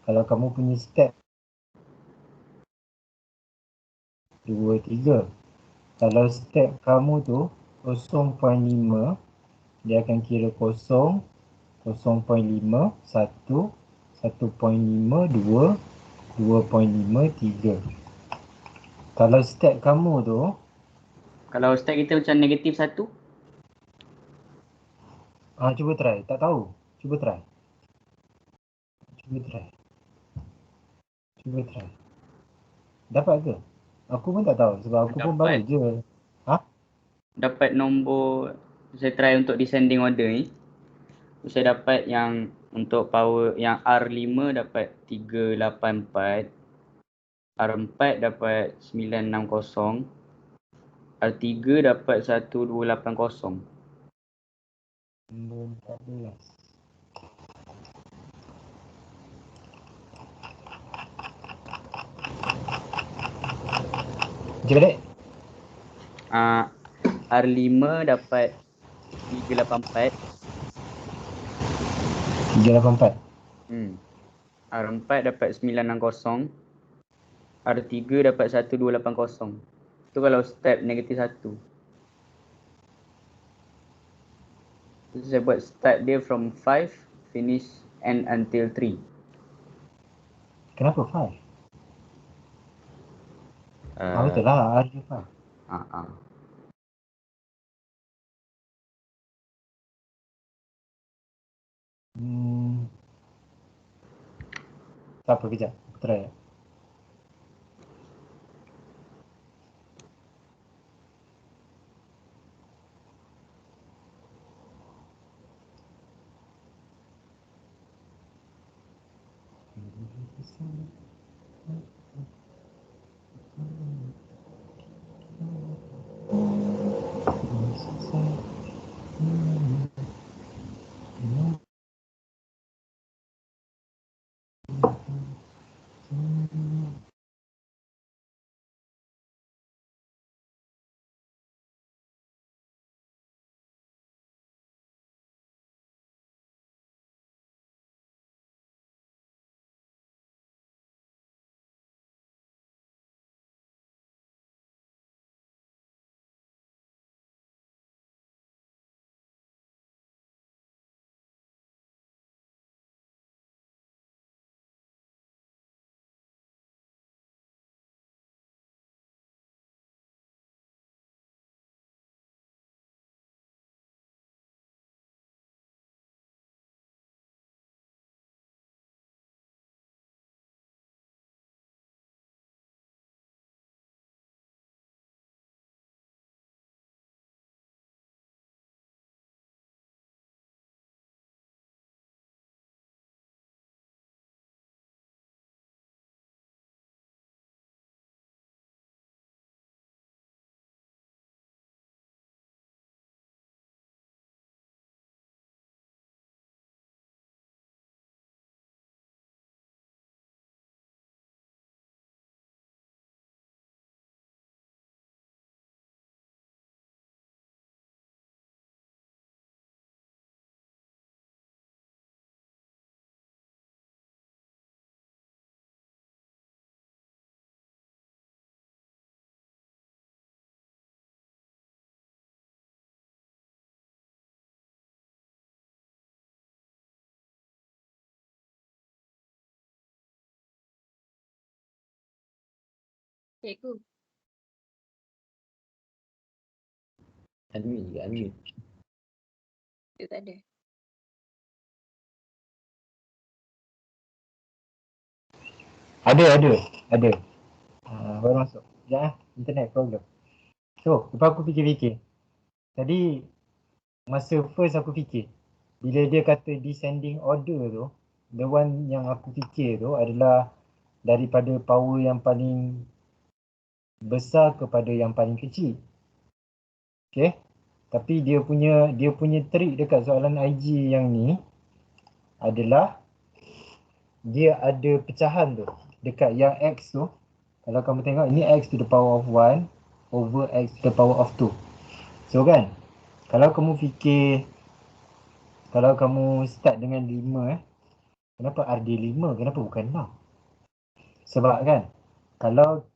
Kalau kamu punya step 2, 3. Kalau step kamu tu 0.5, dia akan kira 0, 0.5, 1, 1.5, 2, 2.5, 3. Kalau step kamu tu, Kalau step kita macam negatif 1, cuba try. Tak tahu. Cuba try. Cuba try. Cuba try. Dapat ke? Aku pun tak tahu sebab aku pun baru Dapat. je. dapat nombor, saya try untuk descending order ni. Saya dapat yang untuk power yang R5 dapat 384, R4 dapat 960, R3 dapat 1280. Nombor 14. Macam balik? R5 dapat 384, 384. R4 dapat 960, R3 dapat 1280. Tu kalau step negatif 1. Saya buat start dia from 5, finish and until 3. Kenapa 5? Betul lah, R je 5. Tak apa, kejap. Aku try. Cikgu. Unmute juga, unmute. Dia tak ada. Ada. Baru masuk. Sekejap internet problem. So, lepas aku fikir-fikir. Tadi masa first aku fikir, bila dia kata descending order tu, the one yang aku fikir tu adalah daripada power yang paling besar kepada yang paling kecil. Okay. Tapi dia punya trik dekat soalan IG yang ni adalah dia ada pecahan tu dekat yang X tu. Kalau kamu tengok ini X to the power of 1 over X to the power of 2. So kan, kalau kamu fikir, kalau kamu start dengan 5 kenapa R dia 5? Kenapa bukan 6? Sebab kan, kalau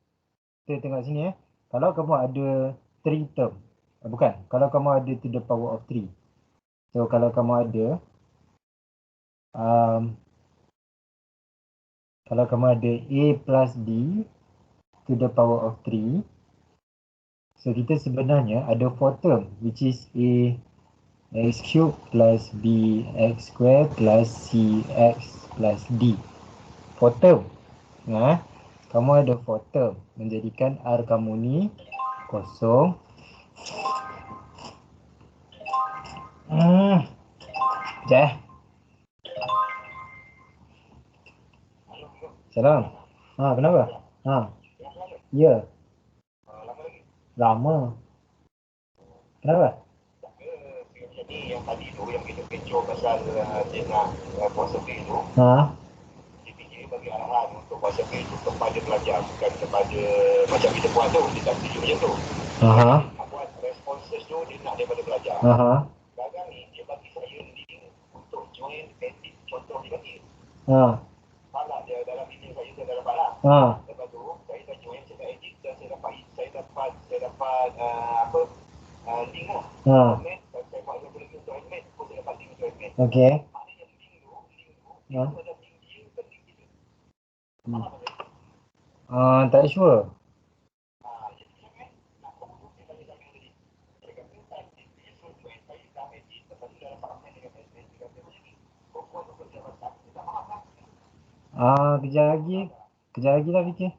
kita tengok sini kalau kamu ada 3 term, bukan, kalau kamu ada to the power of 3. So kalau kamu ada kalau kamu ada A plus B to the power of 3, so kita sebenarnya ada 4 term, which is A x cube plus B x square plus C x plus D. 4 term. Kamu ada 4 term, menjadikan R kamu ni kosong. Sekejap Salam. Kenapa? Ya. Lama. Kenapa? Macam ni yang tadi tu yang kita kecoh pasal dia nak kuasa B tu. Dia fikir bagi arahan untuk kuasa B tu kepada pelajar, bukan kepada macam kita buat tu, dia tak setuju macam tu. Buat responses tu dia nak daripada pelajar. Sekarang ni dia bagi saya link untuk join edit contoh dia bagi. Salah dia dalam video saya dalam balas. Lepas tu saya dah join, saya dah edit dan saya dapat link lah. Comment, saya buat yang boleh untuk admit, pun saya dapat link untuk admit. Okey. Maknanya link tu ada link dia ke link kita. Faham tak? Tak sure. Jadi jangan nak komunikasi dia tanya saya tadi. Saya kata dia suruh join, saya dah edit, lepas tu dah dapat comment dengan admit, dia kata macam ni. Pokok tu kerja besar, dia tak faham lah. Kejap lagi lah fikir.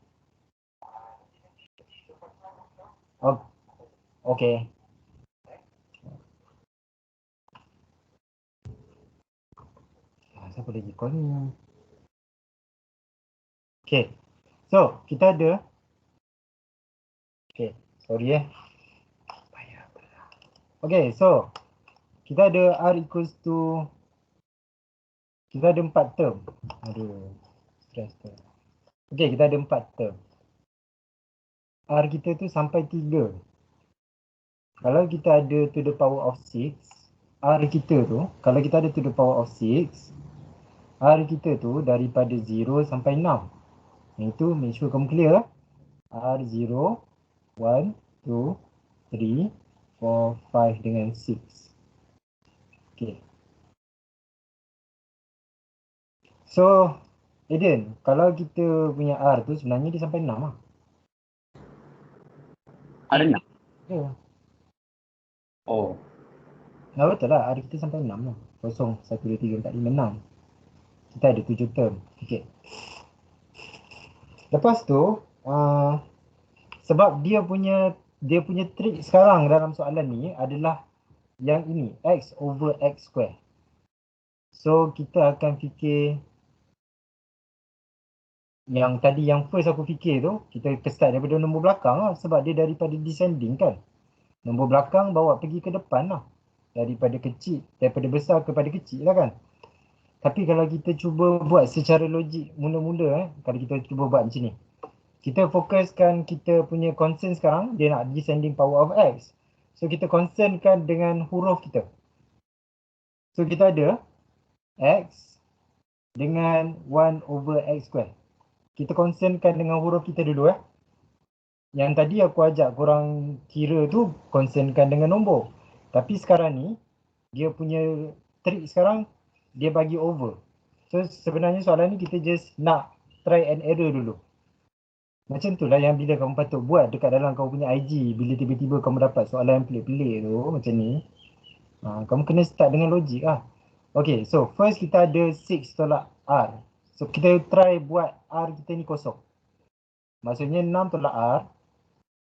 Okey. Siapa lagi call ni? Okay. So, kita ada. Okay. Sorry Okay, so. Kita ada R equals to. Kita ada 4 term. Aduh. Stress tu. Okay, kita ada 4 term. R kita tu sampai 3. Kalau kita ada to the power of 6. R kita tu. Kalau kita ada to the power of 6. R kita tu daripada 0 sampai 6. Yang itu make sure kamu clear. R0, 1, 2, 3, 4, 5 dengan 6. Okay. So, Aiden, kalau kita punya R tu sebenarnya dia sampai 6 lah. Ada 6? Ya. Oh. Betul lah, R kita sampai 6 lah. 0, 1, 2, 3, 4, 5, 6. Kita ada 7 term. Okay. Lepas tu, sebab dia punya trik sekarang dalam soalan ni adalah yang ini, X over X square. So, kita akan fikir yang tadi, yang first aku fikir tu, kita start daripada nombor belakang lah. Sebab dia daripada descending kan. Nombor belakang bawa pergi ke depan lah. Daripada besar kepada kecil lah kan. Tapi kalau kita cuba buat secara logik mula-mula kalau kita cuba buat macam ni. Kita fokuskan kita punya concern sekarang, dia nak descending power of X. So kita concernkan dengan huruf kita. So kita ada X dengan 1 over X square. Kita concernkan dengan huruf kita dulu Yang tadi aku ajak korang kira tu concernkan dengan nombor. Tapi sekarang ni, dia punya trik sekarang, dia bagi over. So sebenarnya soalan ni kita just nak try and error dulu. Macam tu lah yang bila kamu patut buat dekat dalam kamu punya IG. Bila tiba-tiba kamu dapat soalan yang pelik-pelik tu macam ni. Kamu kena start dengan logik lah. Okay, so first kita ada 6 tolak R. So kita try buat R kita ni kosong. Maksudnya 6 tolak R.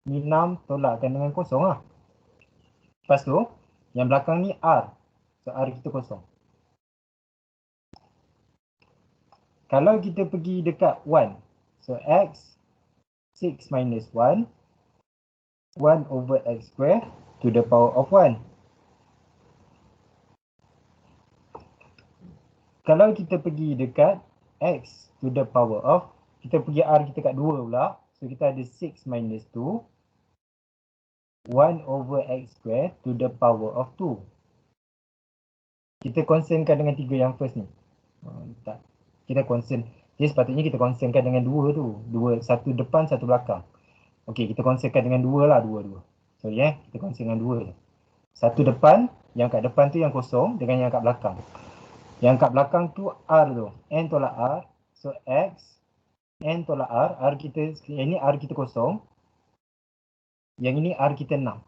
Ni 6 tolakkan dengan kosong lah. Lepas tu, yang belakang ni R. So R kita kosong. Kalau kita pergi dekat 1. So X 6 minus 1. 1 over X square to the power of 1. Kalau kita pergi dekat X to the power of, kita pergi R kita kat 2 pula. So kita ada 6 minus 2. 1 over X square to the power of 2. Kita concernkan dengan 3 yang first ni. Tak. Kita concern. Jadi sepatutnya kita concernkan dengan 2 tu. 2, satu depan, satu belakang. Okey, kita concernkan dengan 2 lah. 2. Sorry kita concern dengan 2 je. Satu depan, yang kat depan tu yang kosong dengan yang kat belakang. Yang kat belakang tu R tu. N tolak R. So X, N tolak R. R kita, yang ni R kita kosong. Yang ini R kita 6.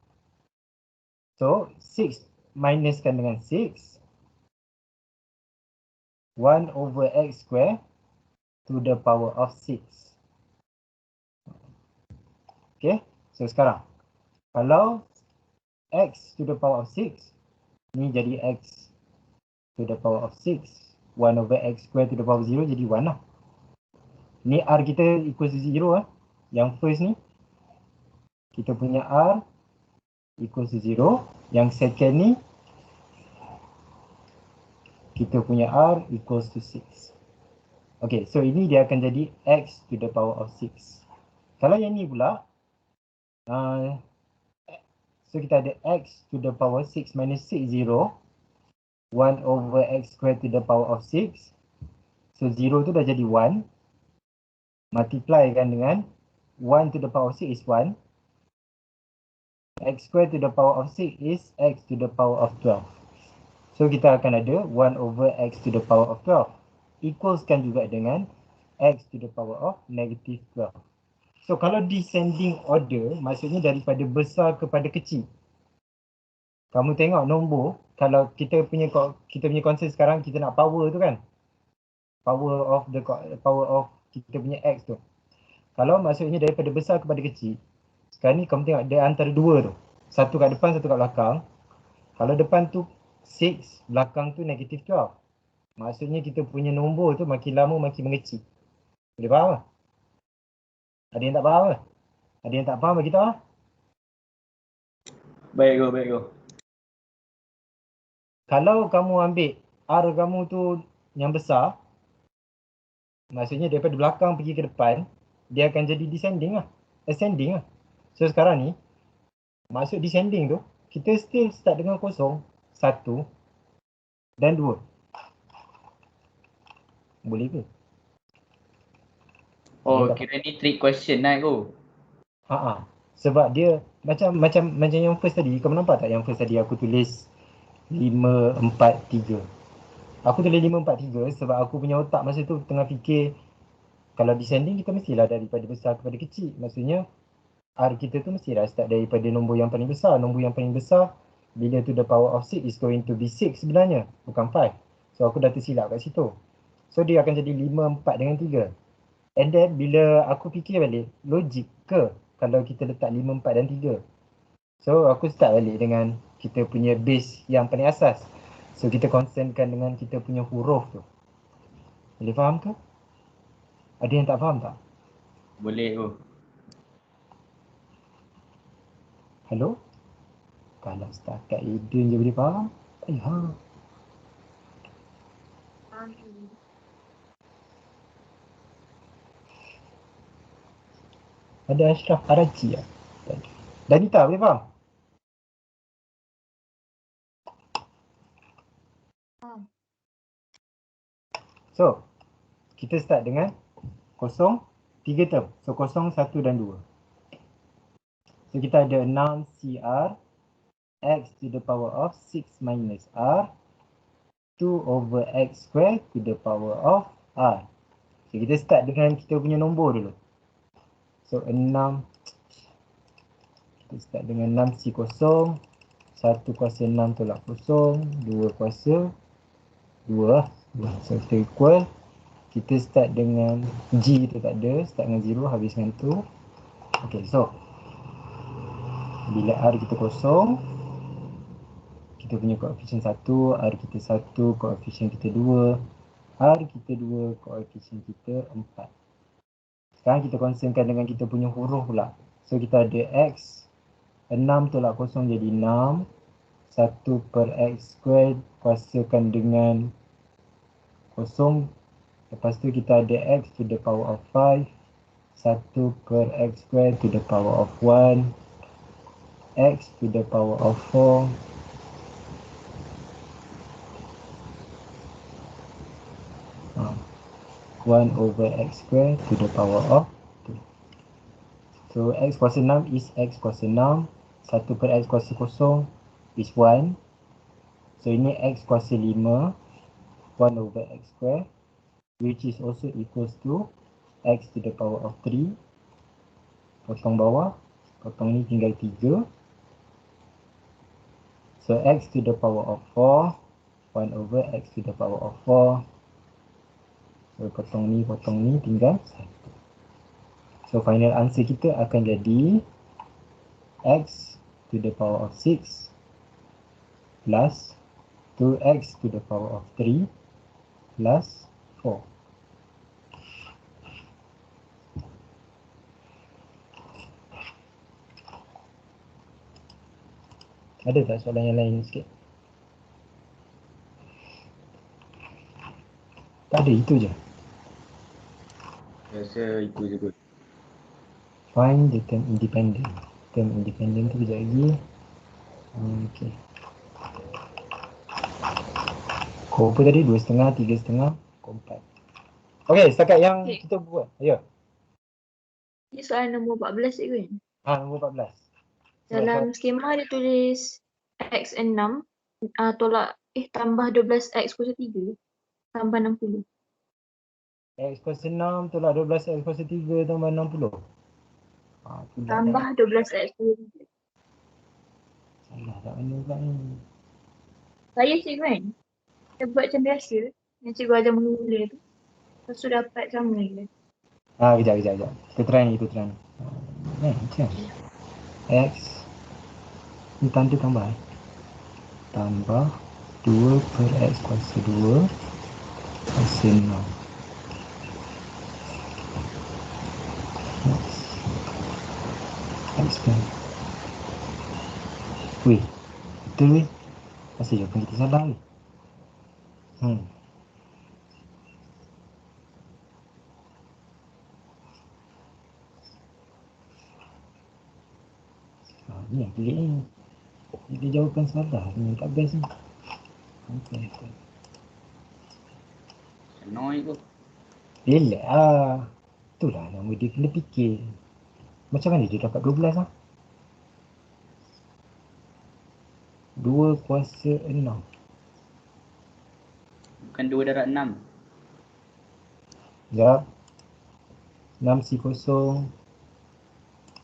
So 6 minuskan dengan 6. 1 over X square to the power of 6. Okay, so sekarang kalau X to the power of 6, ni jadi X to the power of 6. 1 over X square to the power of 0 jadi 1 lah. Ni R kita equals to 0 lah. Yang first ni, kita punya R equals to 0. Yang second ni, kita punya R equals to 6. Okay, so ini dia akan jadi X to the power of 6. Kalau yang ni pula, so kita ada X to the power 6 minus 6, 0. 1 over X square to the power of 6. So 0 tu dah jadi 1. Multiply kan dengan 1 to the power of 6 is 1. X square to the power of 6 is X to the power of 12. So kita akan ada 1 over X to the power of 12. Equalskan juga dengan X to the power of negative 12. So kalau descending order, maksudnya daripada besar kepada kecil. Kamu tengok nombor, kalau kita punya concern sekarang kita nak power tu kan. Power of kita punya X tu. Kalau maksudnya daripada besar kepada kecil, sekarang ni kamu tengok dia antara 2 tu. Satu kat depan, satu kat belakang. Kalau depan tu 6, belakang tu negative 12. Maksudnya kita punya nombor tu makin lama makin mengecil. Boleh faham tak? Ada yang tak faham ke? Ada yang tak faham bagi tahu lah. Baik go. Kalau kamu ambil R kamu tu yang besar, maksudnya daripada belakang pergi ke depan, dia akan jadi descending lah. Ascending lah. So sekarang ni, maksud descending tu, kita still start dengan kosong. 1 dan 2. Boleh ke? Oh, kira ni trick question lah tu. Sebab dia macam yang first tadi, kamu nampak tak yang first tadi aku tulis 5, 4, 3. Aku tulis 5, 4, 3 sebab aku punya otak masa tu tengah fikir kalau descending kita mestilah daripada besar kepada kecil. Maksudnya R kita tu mestilah start daripada nombor yang paling besar. Nombor yang paling besar bila to the power of 6 is going to be 6 sebenarnya, bukan 5. So aku dah tersilap kat situ. So dia akan jadi 5, 4 dengan 3. And then bila aku fikir balik, logik ke kalau kita letak 5, 4 dan 3? So aku start balik dengan kita punya base yang paling asas. So kita concernkan dengan kita punya huruf tu. Boleh faham ke? Ada yang tak faham tak? Boleh tu. Hello? Kalau setakat Eden je boleh faham? Ada Ashraf Araji lah. Danita boleh faham? So, kita start dengan kosong, 3 term. So, kosong, 1 dan 2. So, kita ada 6 CR X to the power of 6 minus R 2 over X square to the power of R. So, kita start dengan kita punya nombor dulu. So 6, kita start dengan 6 C kosong. 1 kuasa 6 tolak kosong. 2 kuasa 2 lah. So kita equal. Kita start dengan G tu tak ada. Start dengan 0, habis dengan tu. Okay, so bila R kita kosong, kita punya koefisien 1, R kita 1, koefisien kita 2, R kita 2, koefisien kita 4. Sekarang kita concernkan dengan kita punya huruf pula. So kita ada X, 6 tolak kosong jadi 6. 1 per X squared kuasakan dengan kosong. Lepas tu kita ada X to the power of 5. 1 per X squared to the power of 1. X to the power of 4. Uh, 1 over X squared to the power of 2. So X kuasa 6 is X kuasa 6. 1 per X kuasa kosong is 1. So ini X kuasa 5. 1 over X squared, which is also equals to X to the power of 3. Potong bawah. Potong ni tinggal 3. So X to the power of 4. 1 over X to the power of 4. So potong ni tinggal 1. So final answer kita akan jadi X to the power of 6 plus 2X to the power of 3 plus 4. Ada tak soalan yang lain sikit? Tak ada, itu je. Rasa itu je kot. Find the term independent. Term independent tu kejap lagi. Okay. Kau apa tadi? 2,5, 3,5, 4. Okay, setakat yang kita buat. Ya. Ni soalan nombor 14 cikgu kan? Nombor 14. Dalam skema dia tulis X 6 tambah 12X kuasa 3 tambah 60. X kuasa 6 tolak 12 X kuasa 3 tambah 60. Tambah 12X kuasa 3. Salah tak mana pula ni. Saya cikgu kan? Saya buat macam biasa. Yang cikgu ajar mula-mula tu. Lepas tu dapat sama je. Kejap. Kita try ni. Macam X ni tanda tambah. Tambah 2 per X kuasa 2 kuasa 6. X kan. Weh, betul weh. Asal jawapan kita salah weh. Ni yang pelik ni. Dia jawapan salah ni, tak best ni. Okay. Annoy tu. Relax lah. Itulah nama dia kena fikir. Macam mana dia dapat 12 lah? 2 kuasa 6. Bukan 2 darab 6. Sekejap. 6 C kosong.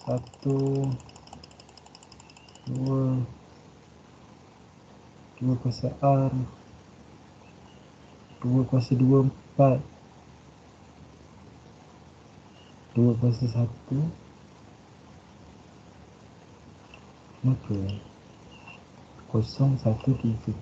1 2 kuasa R. 2 kuasa 2 4. 2 kuasa 1. Kenapa? 0 1 3.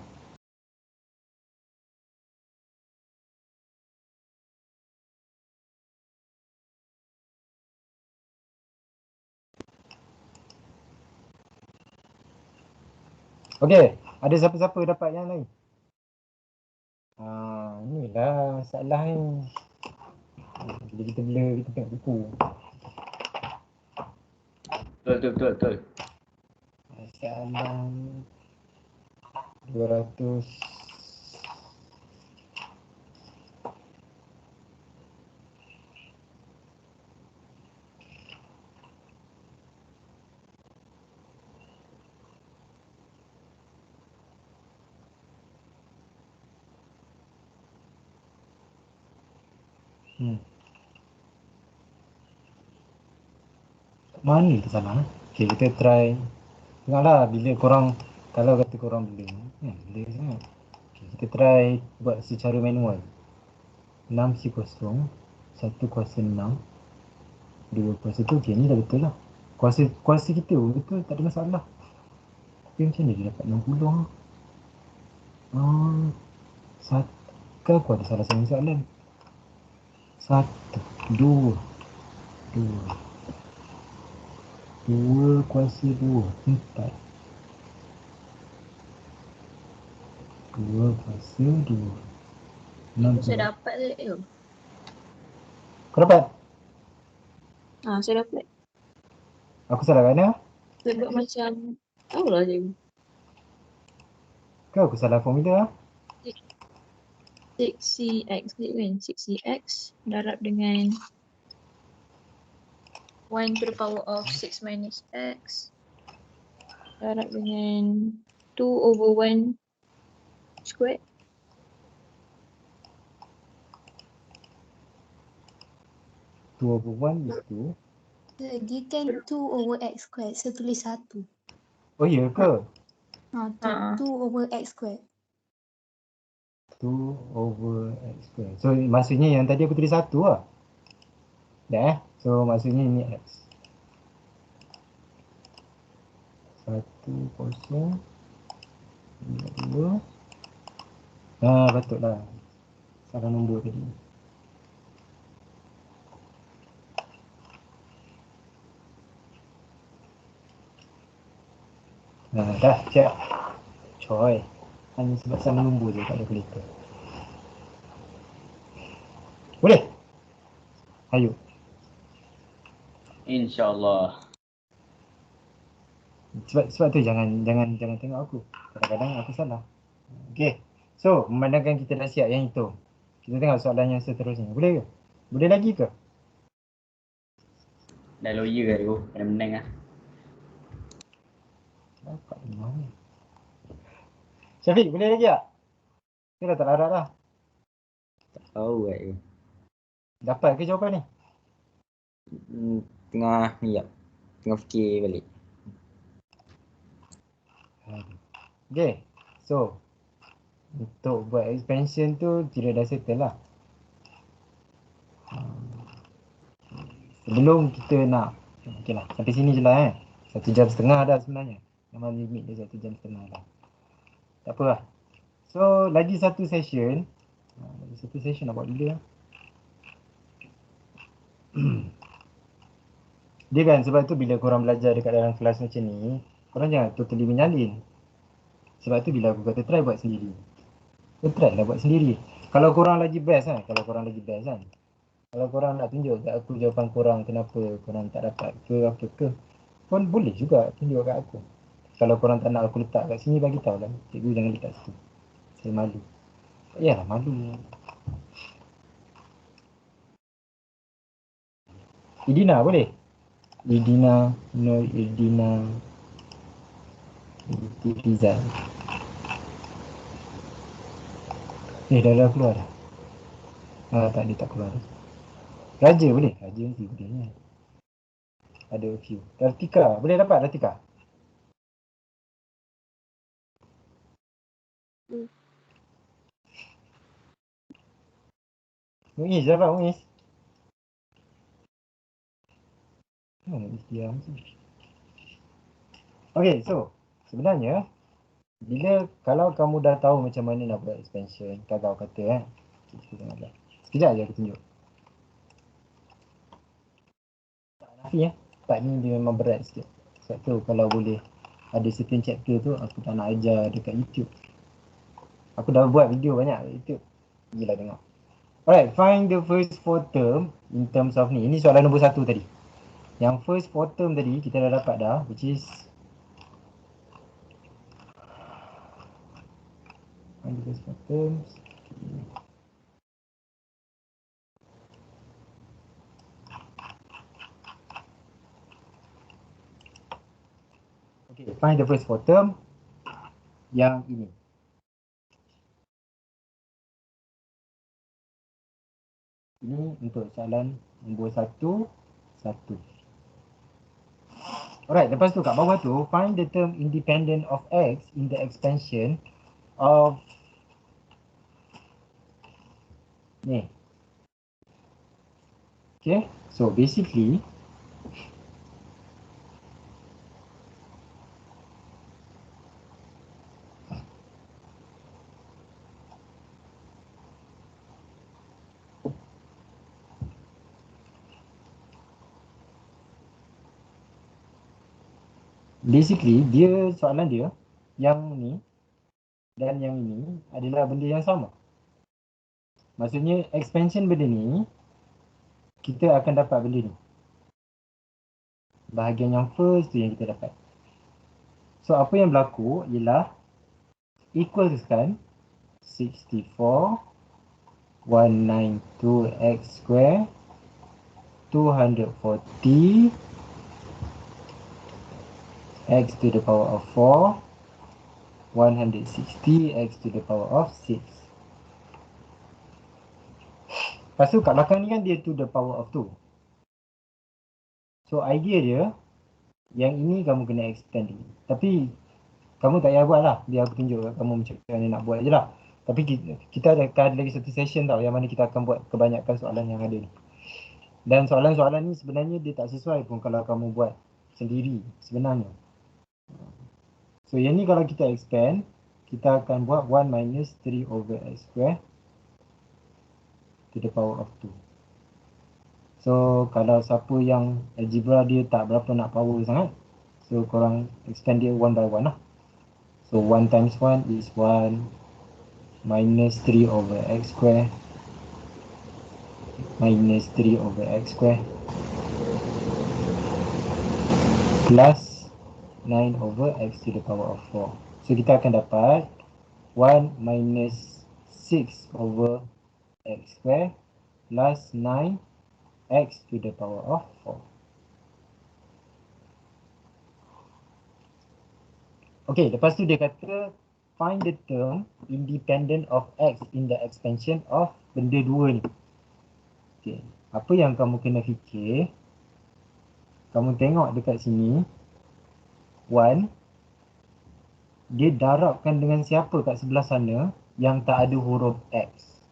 Okey, ada siapa-siapa dapat yang lain? Inilah masalah ni. Bila kita blur, kita tengok buku. Betul. Masalah 200. Mana tu salah? Okay, kita try. Tengoklah bila korang, kalau kata korang boleh. Boleh sangat. Okay, kita try buat secara manual. 6 si kosong, 1 kuasa 6, 2 kuasa tu. Okay, ni dah betul lah. Kuasa kita betul, tak ada masalah. Tapi macam mana dia dapat 60 lah? Kan aku ada salah satu soalan. 1, 2, 2 kuasa 2, 4. 2 kuasa 2, 6. Saya dapat je. Kau dapat? Saya dapat. Aku salah kat mana? Sebab macam, tahulah cikgu. Ke aku salah formula? 6cx ni kan, 6cx darab dengan 1 to the power of 6 minus x darab dengan 2 over 1 squared. Two over 1 is 2. Dia kan 2 over x squared. Saya tulis 1. Oh ya ke? 2 over x squared. 2 over x square. So maksudnya yang tadi aku tulis 1 lah. Dah So maksudnya ni x. 1 kosong 2. Patutlah. Salah nombor tadi. Dah siap. Coy. Hanya sebab salah nombor je kat calculator. Boleh? Ayo. InsyaAllah. Sebab tu jangan tengok aku. Kadang-kadang aku salah. Okay. So, memandangkan kita dah siap yang itu. Kita tengok soalan yang seterusnya. Boleh ke? Boleh lagi ke? Dah lawyer kat tu. Kena menang lah. Dapat di mana? Syafiq, boleh lagi tak? Kita dah tak larat dah. Tak tahu kat tu. Dapat ke jawapan ni? Tengah ni ya. Tengah fikir balik. Okay. So, untuk buat expansion tu kira dah settle lah. Sebelum kita nak, okay lah, sampai sini je lah 1 jam setengah dah sebenarnya. Memang limit dia 1 jam setengah dah. Tak apa lah. So, lagi satu session. Lagi satu session nak buat bila lah. Dia kan sebab tu bila korang belajar dekat dalam kelas macam ni, korang jangan totally menyalin. Sebab tu bila aku kata try buat sendiri. Kau try lah buat sendiri. Kalau korang lagi best kan, kalau korang nak tunjuk kat aku jawapan korang kenapa korang tak dapat ke apa ke, korang boleh juga tunjuk kat aku. Kalau korang tak nak aku letak kat sini, bagi tahu lah. Cikgu jangan letak situ. Saya malu. Yalah malu. Idina boleh? Idina, Nur Idina, Rizal. Dah keluar dah. Tak, dia tak keluar dah. Raja boleh? Raja nanti boleh. Ada a few. Ratika, boleh dapat Ratika? Muiz dapat Muiz? Muiz diam tu. Okay, so sebenarnya kalau kamu dah tahu macam mana nak buat expansion, kakak kata sekejap je aku tunjuk. Nafi part ni dia memang berat sikit. Sebab tu kalau boleh ada certain chapter tu aku tak nak ajar dekat YouTube. Aku dah buat video banyak kat YouTube. Gila tengok. Alright, find the first 4 term in terms of ni. Ini soalan nombor 1 tadi. Yang first 4 term tadi kita dah dapat dah, which is find the first 4 terms. Okay, find the first 4 term yang ini. Ini untuk soalan nombor 1. Alright, lepas tu kat bawah tu, find the term independent of x in the expansion of ni. Okay, so basically dia soalan dia yang ni dan yang ini adalah benda yang sama. Maksudnya expansion benda ni kita akan dapat benda ni. Bahagian yang first tu yang kita dapat. So apa yang berlaku ialah equalskan 64 192x square 240 x to the power of 4 160 x to the power of 6. Lepas tu kat belakang ni kan dia to the power of 2. So idea dia yang ini kamu kena expand dulu. Tapi kamu tak payah buat lah. Biar aku tunjuk kamu macam mana nak buat je lah. Tapi kita ada lagi satu session tau yang mana kita akan buat kebanyakan soalan yang ada ni. Dan soalan-soalan ni sebenarnya dia tak sesuai pun kalau kamu buat sendiri sebenarnya. So yang ni kalau kita expand, kita akan buat 1 minus 3 over x square to the power of 2. So kalau siapa yang algebra dia tak berapa nak power sangat, so korang extend dia one by one lah. So 1 times 1 is 1 minus 3 over x square minus 3 over x square plus 9 over x to the power of 4. So kita akan dapat 1 minus 6 over x square plus 9 x to the power of 4. Okay, lepas tu dia kata find the term independent of x in the expansion of benda dua ni. Okay, apa yang kamu kena fikir, kamu tengok dekat sini 1 dia darabkan dengan siapa kat sebelah sana yang tak ada huruf x.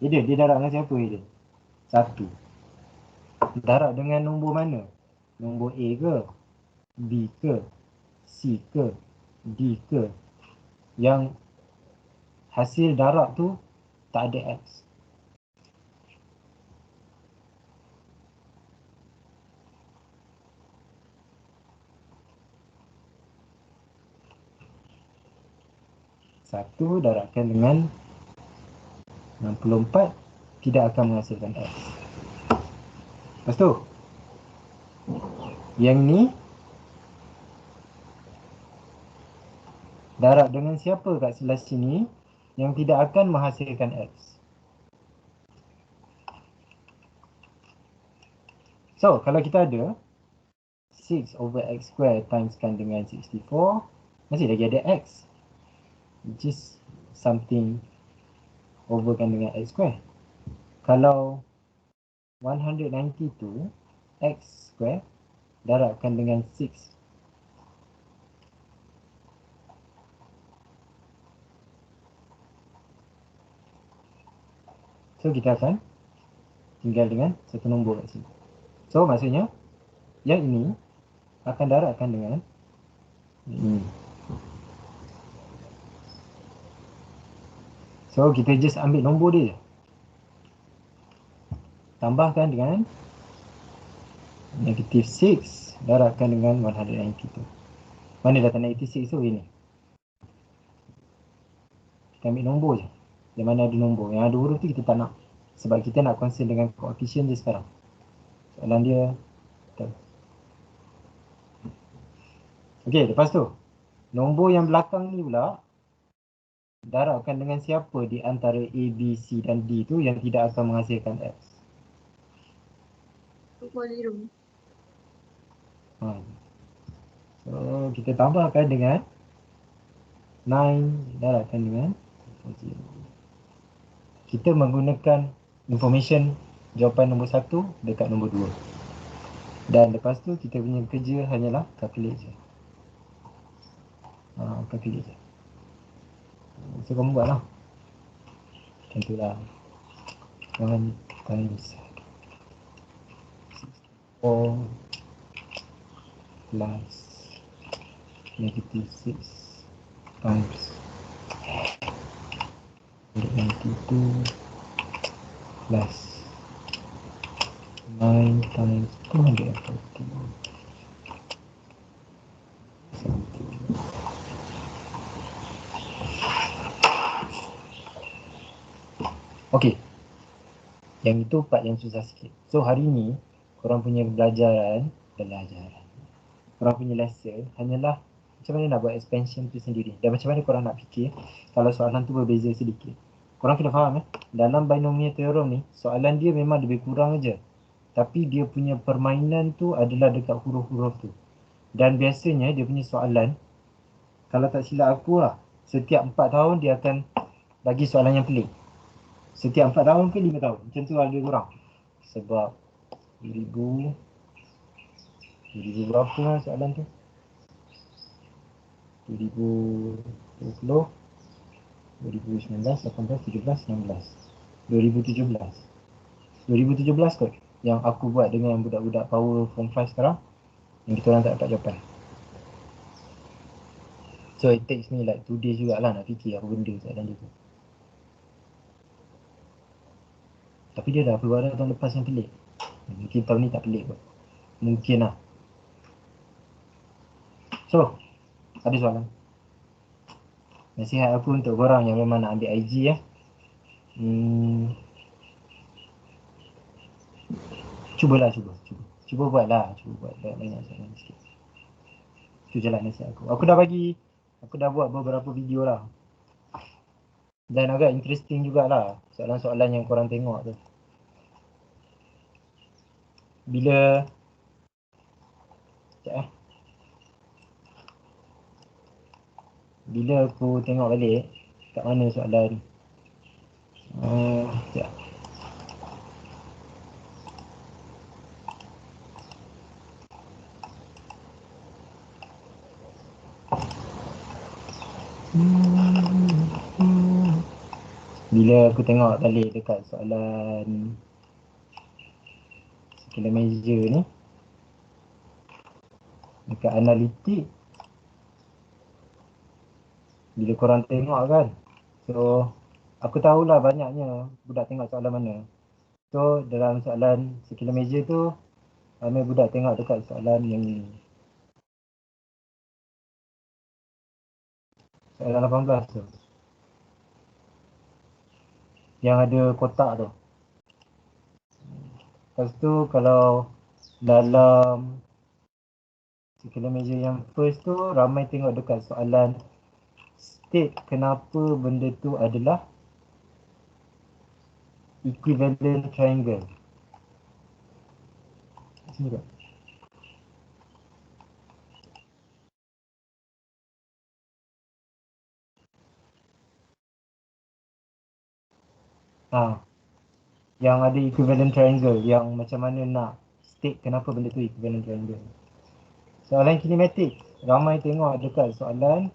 Dia darab dengan siapa dia? 1. Darab dengan nombor mana? Nombor A ke? B ke? C ke? D ke? Yang hasil darab tu tak ada x. Satu darabkan dengan 64 tidak akan menghasilkan x. Lepas tu yang ni darab dengan siapa kat sebelah sini yang tidak akan menghasilkan x. So kalau kita ada 6 over x square timeskan dengan 64, masih lagi ada x, which is something overkan dengan x square. Kalau 192 x square darabkan dengan 6, so kita akan tinggal dengan satu nombor kat sini. So maksudnya yang ini akan darabkan dengan ini. So kita just ambil nombor dia, tambahkan dengan negative 6 darabkan dengan 192. Mana data negative 6 tu? Ini. Kita ambil nombor je. Yang mana ada nombor, yang ada huruf tu kita tak nak. Sebab kita nak concern dengan coefficient je sekarang. Soalan dia betul. Okey, lepas tu nombor yang belakang ni pula darabkan dengan siapa di antara A, B, C dan D tu yang tidak akan menghasilkan X. 240. So kita tambahkan dengan 9 darabkan dengan 0. Kita menggunakan information jawapan nombor 1 dekat nombor 2. Dan lepas tu kita punya kerja hanyalah calculate je. Calculate je. So kamu buat lah. Macam tu lah. 1 times 4 plus negative 6 times 192 plus 9 times 240. Okey. Yang itu part yang susah sikit. So hari ni korang punya belajaran korang punya lesson hanyalah macam mana nak buat expansion tu sendiri dan macam mana korang nak fikir kalau soalan tu berbeza sedikit. Korang kena faham dalam binomial theorem ni soalan dia memang lebih kurang je, tapi dia punya permainan tu adalah dekat huruf-huruf tu. Dan biasanya dia punya soalan, kalau tak silap aku lah, setiap 4 tahun dia akan bagi soalan yang pelik. Setiap 4 tahun ke 5 tahun, macam tu lebih kurang. Sebab 2000 berapa lah soalan tu? 2020, 2019, 18, 17, 19, 2017 kot yang aku buat dengan budak-budak power form 5 sekarang, yang kita orang tak dapat jawapan. So it takes me like 2 days jugalah nak fikir apa benda soalan dia tu. Tapi dia dah keluar tahun lepas yang pelik. Mungkin tahun ni tak pelik kot. Mungkin lah. So, ada soalan? Nasihat aku untuk korang yang memang nak ambil IG cuba buatlah, cuba buat banyak soalan sikit. Itu je lah nasihat aku. Aku dah buat beberapa video lah. Dan agak interesting jugalah soalan-soalan yang korang tengok tu. Bila aku tengok balik kat mana soalan sekejap. Bila aku tengok balik dekat soalan skill measure ni dekat analitik, bila korang tengok kan, so aku tahulah banyaknya budak tengok soalan mana. So dalam soalan skill measure tu ramai budak tengok dekat soalan yang ni, soalan 18 tu yang ada kotak tu. Lepas tu kalau dalam skill measure yang first tu ramai tengok dekat soalan state kenapa benda tu adalah equivalent triangle. Sini tak? Yang ada equivalent triangle, yang macam mana nak state kenapa benda tu equivalent triangle. Soalan kinematik, ramai tengok dekat soalan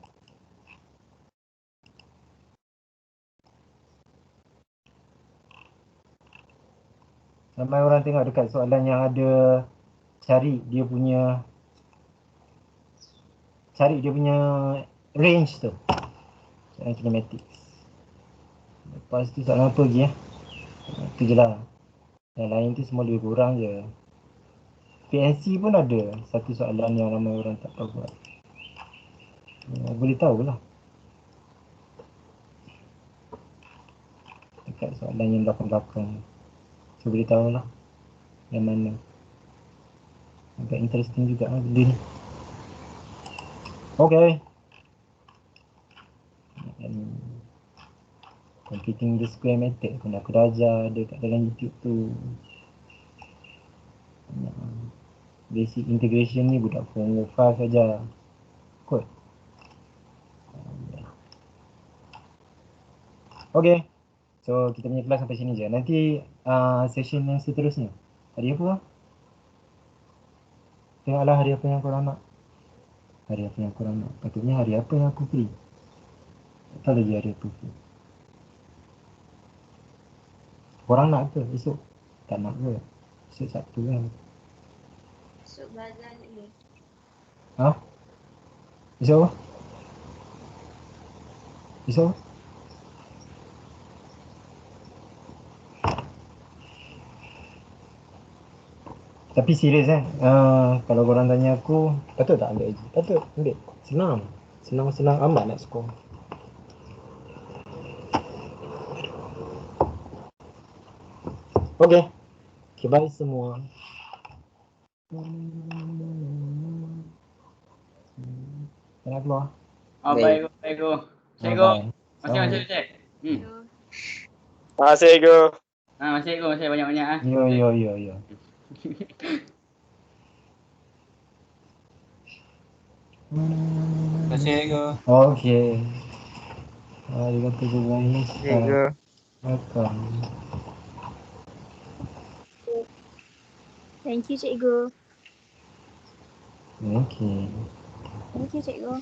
orang tengok dekat soalan yang ada cari dia punya range tu. Soalan kinematik. Lepas tu soalan apa lagi itu je lah. Yang lain tu semua lebih kurang je. PNC pun ada satu soalan yang ramai orang tak tahu buat. Boleh tahu lah dekat soalan yang belakang-belakang. So boleh tahu lah yang mana. Agak interesting juga lah benda ni. Okay. Computing the square method pun aku dah ajar dekat dalam YouTube tu. Basic integration ni budak form 5 saja kot. Okay. So kita punya kelas sampai sini je. Nanti session yang seterusnya hari apa? Tengoklah hari apa yang korang nak. Hari apa yang korang nak. Patutnya hari apa yang aku free. Tak tahu lagi hari apa free. Korang nak ke esok? Tak nak ke? Esok Sabtu kan? Esok belajar je. Ha? Esok apa? Esok apa? Tapi serius kalau korang tanya aku, patut tak ambil lagi? Patut ambil. Senang. Senang-senang amat nak skor. Okay. Okay, bye semua. Nak keluar? Oh, baik, baik, go. Saya go. Masih, cek. Masih go. Masih go, masih banyak-banyak ah. Yo. Masih go. Okay. Arigatou gozaimashita. Welcome. Thank you, cikgu. Okay. Thank you, cikgu.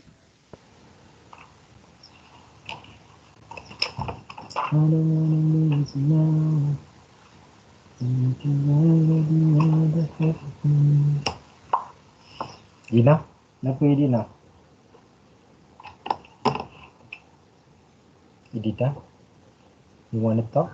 I don't wanna lose you now. You can never be the happy. Dina? Kenapa Dina? Edita? You wanna talk?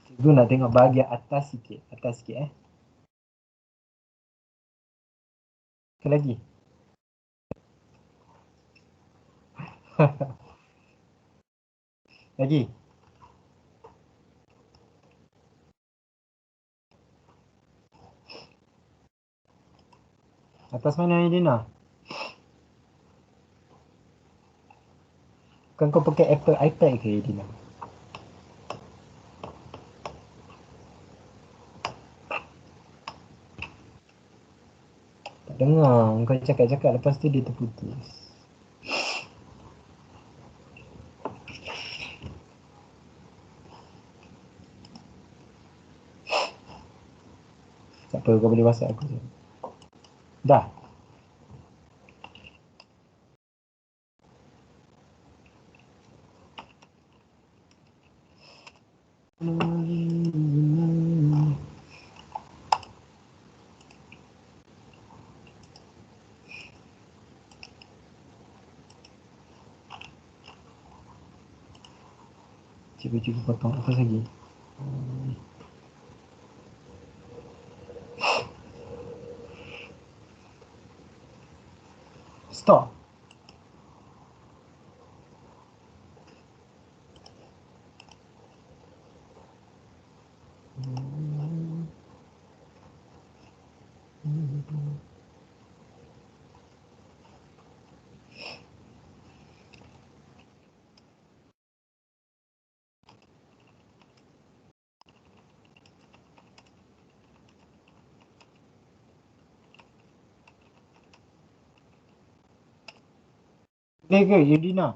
Cikgu nak tengok bahagian atas sikit. Sekali lagi. Lagi. Atas mana Dina? Kan kau pakai Apple iPad ke Dina? Tak dengar. Kau cakap-cakap lepas tu dia terputus. Tak apa, kau boleh WhatsApp aku je. Dah. Cikgu potong apa lagi? Stop. Boleh ke Yudina?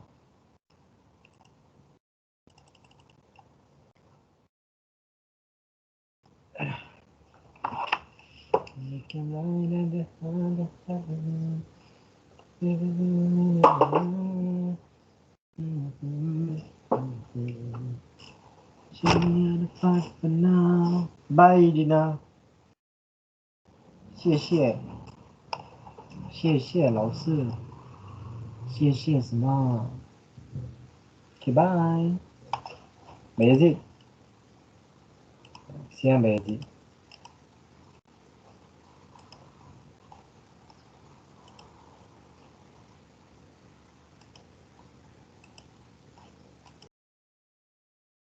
Bye Dina. 谢谢老师，谢谢什么 ？Okay, bye. Bayezid. Siang Bayezid.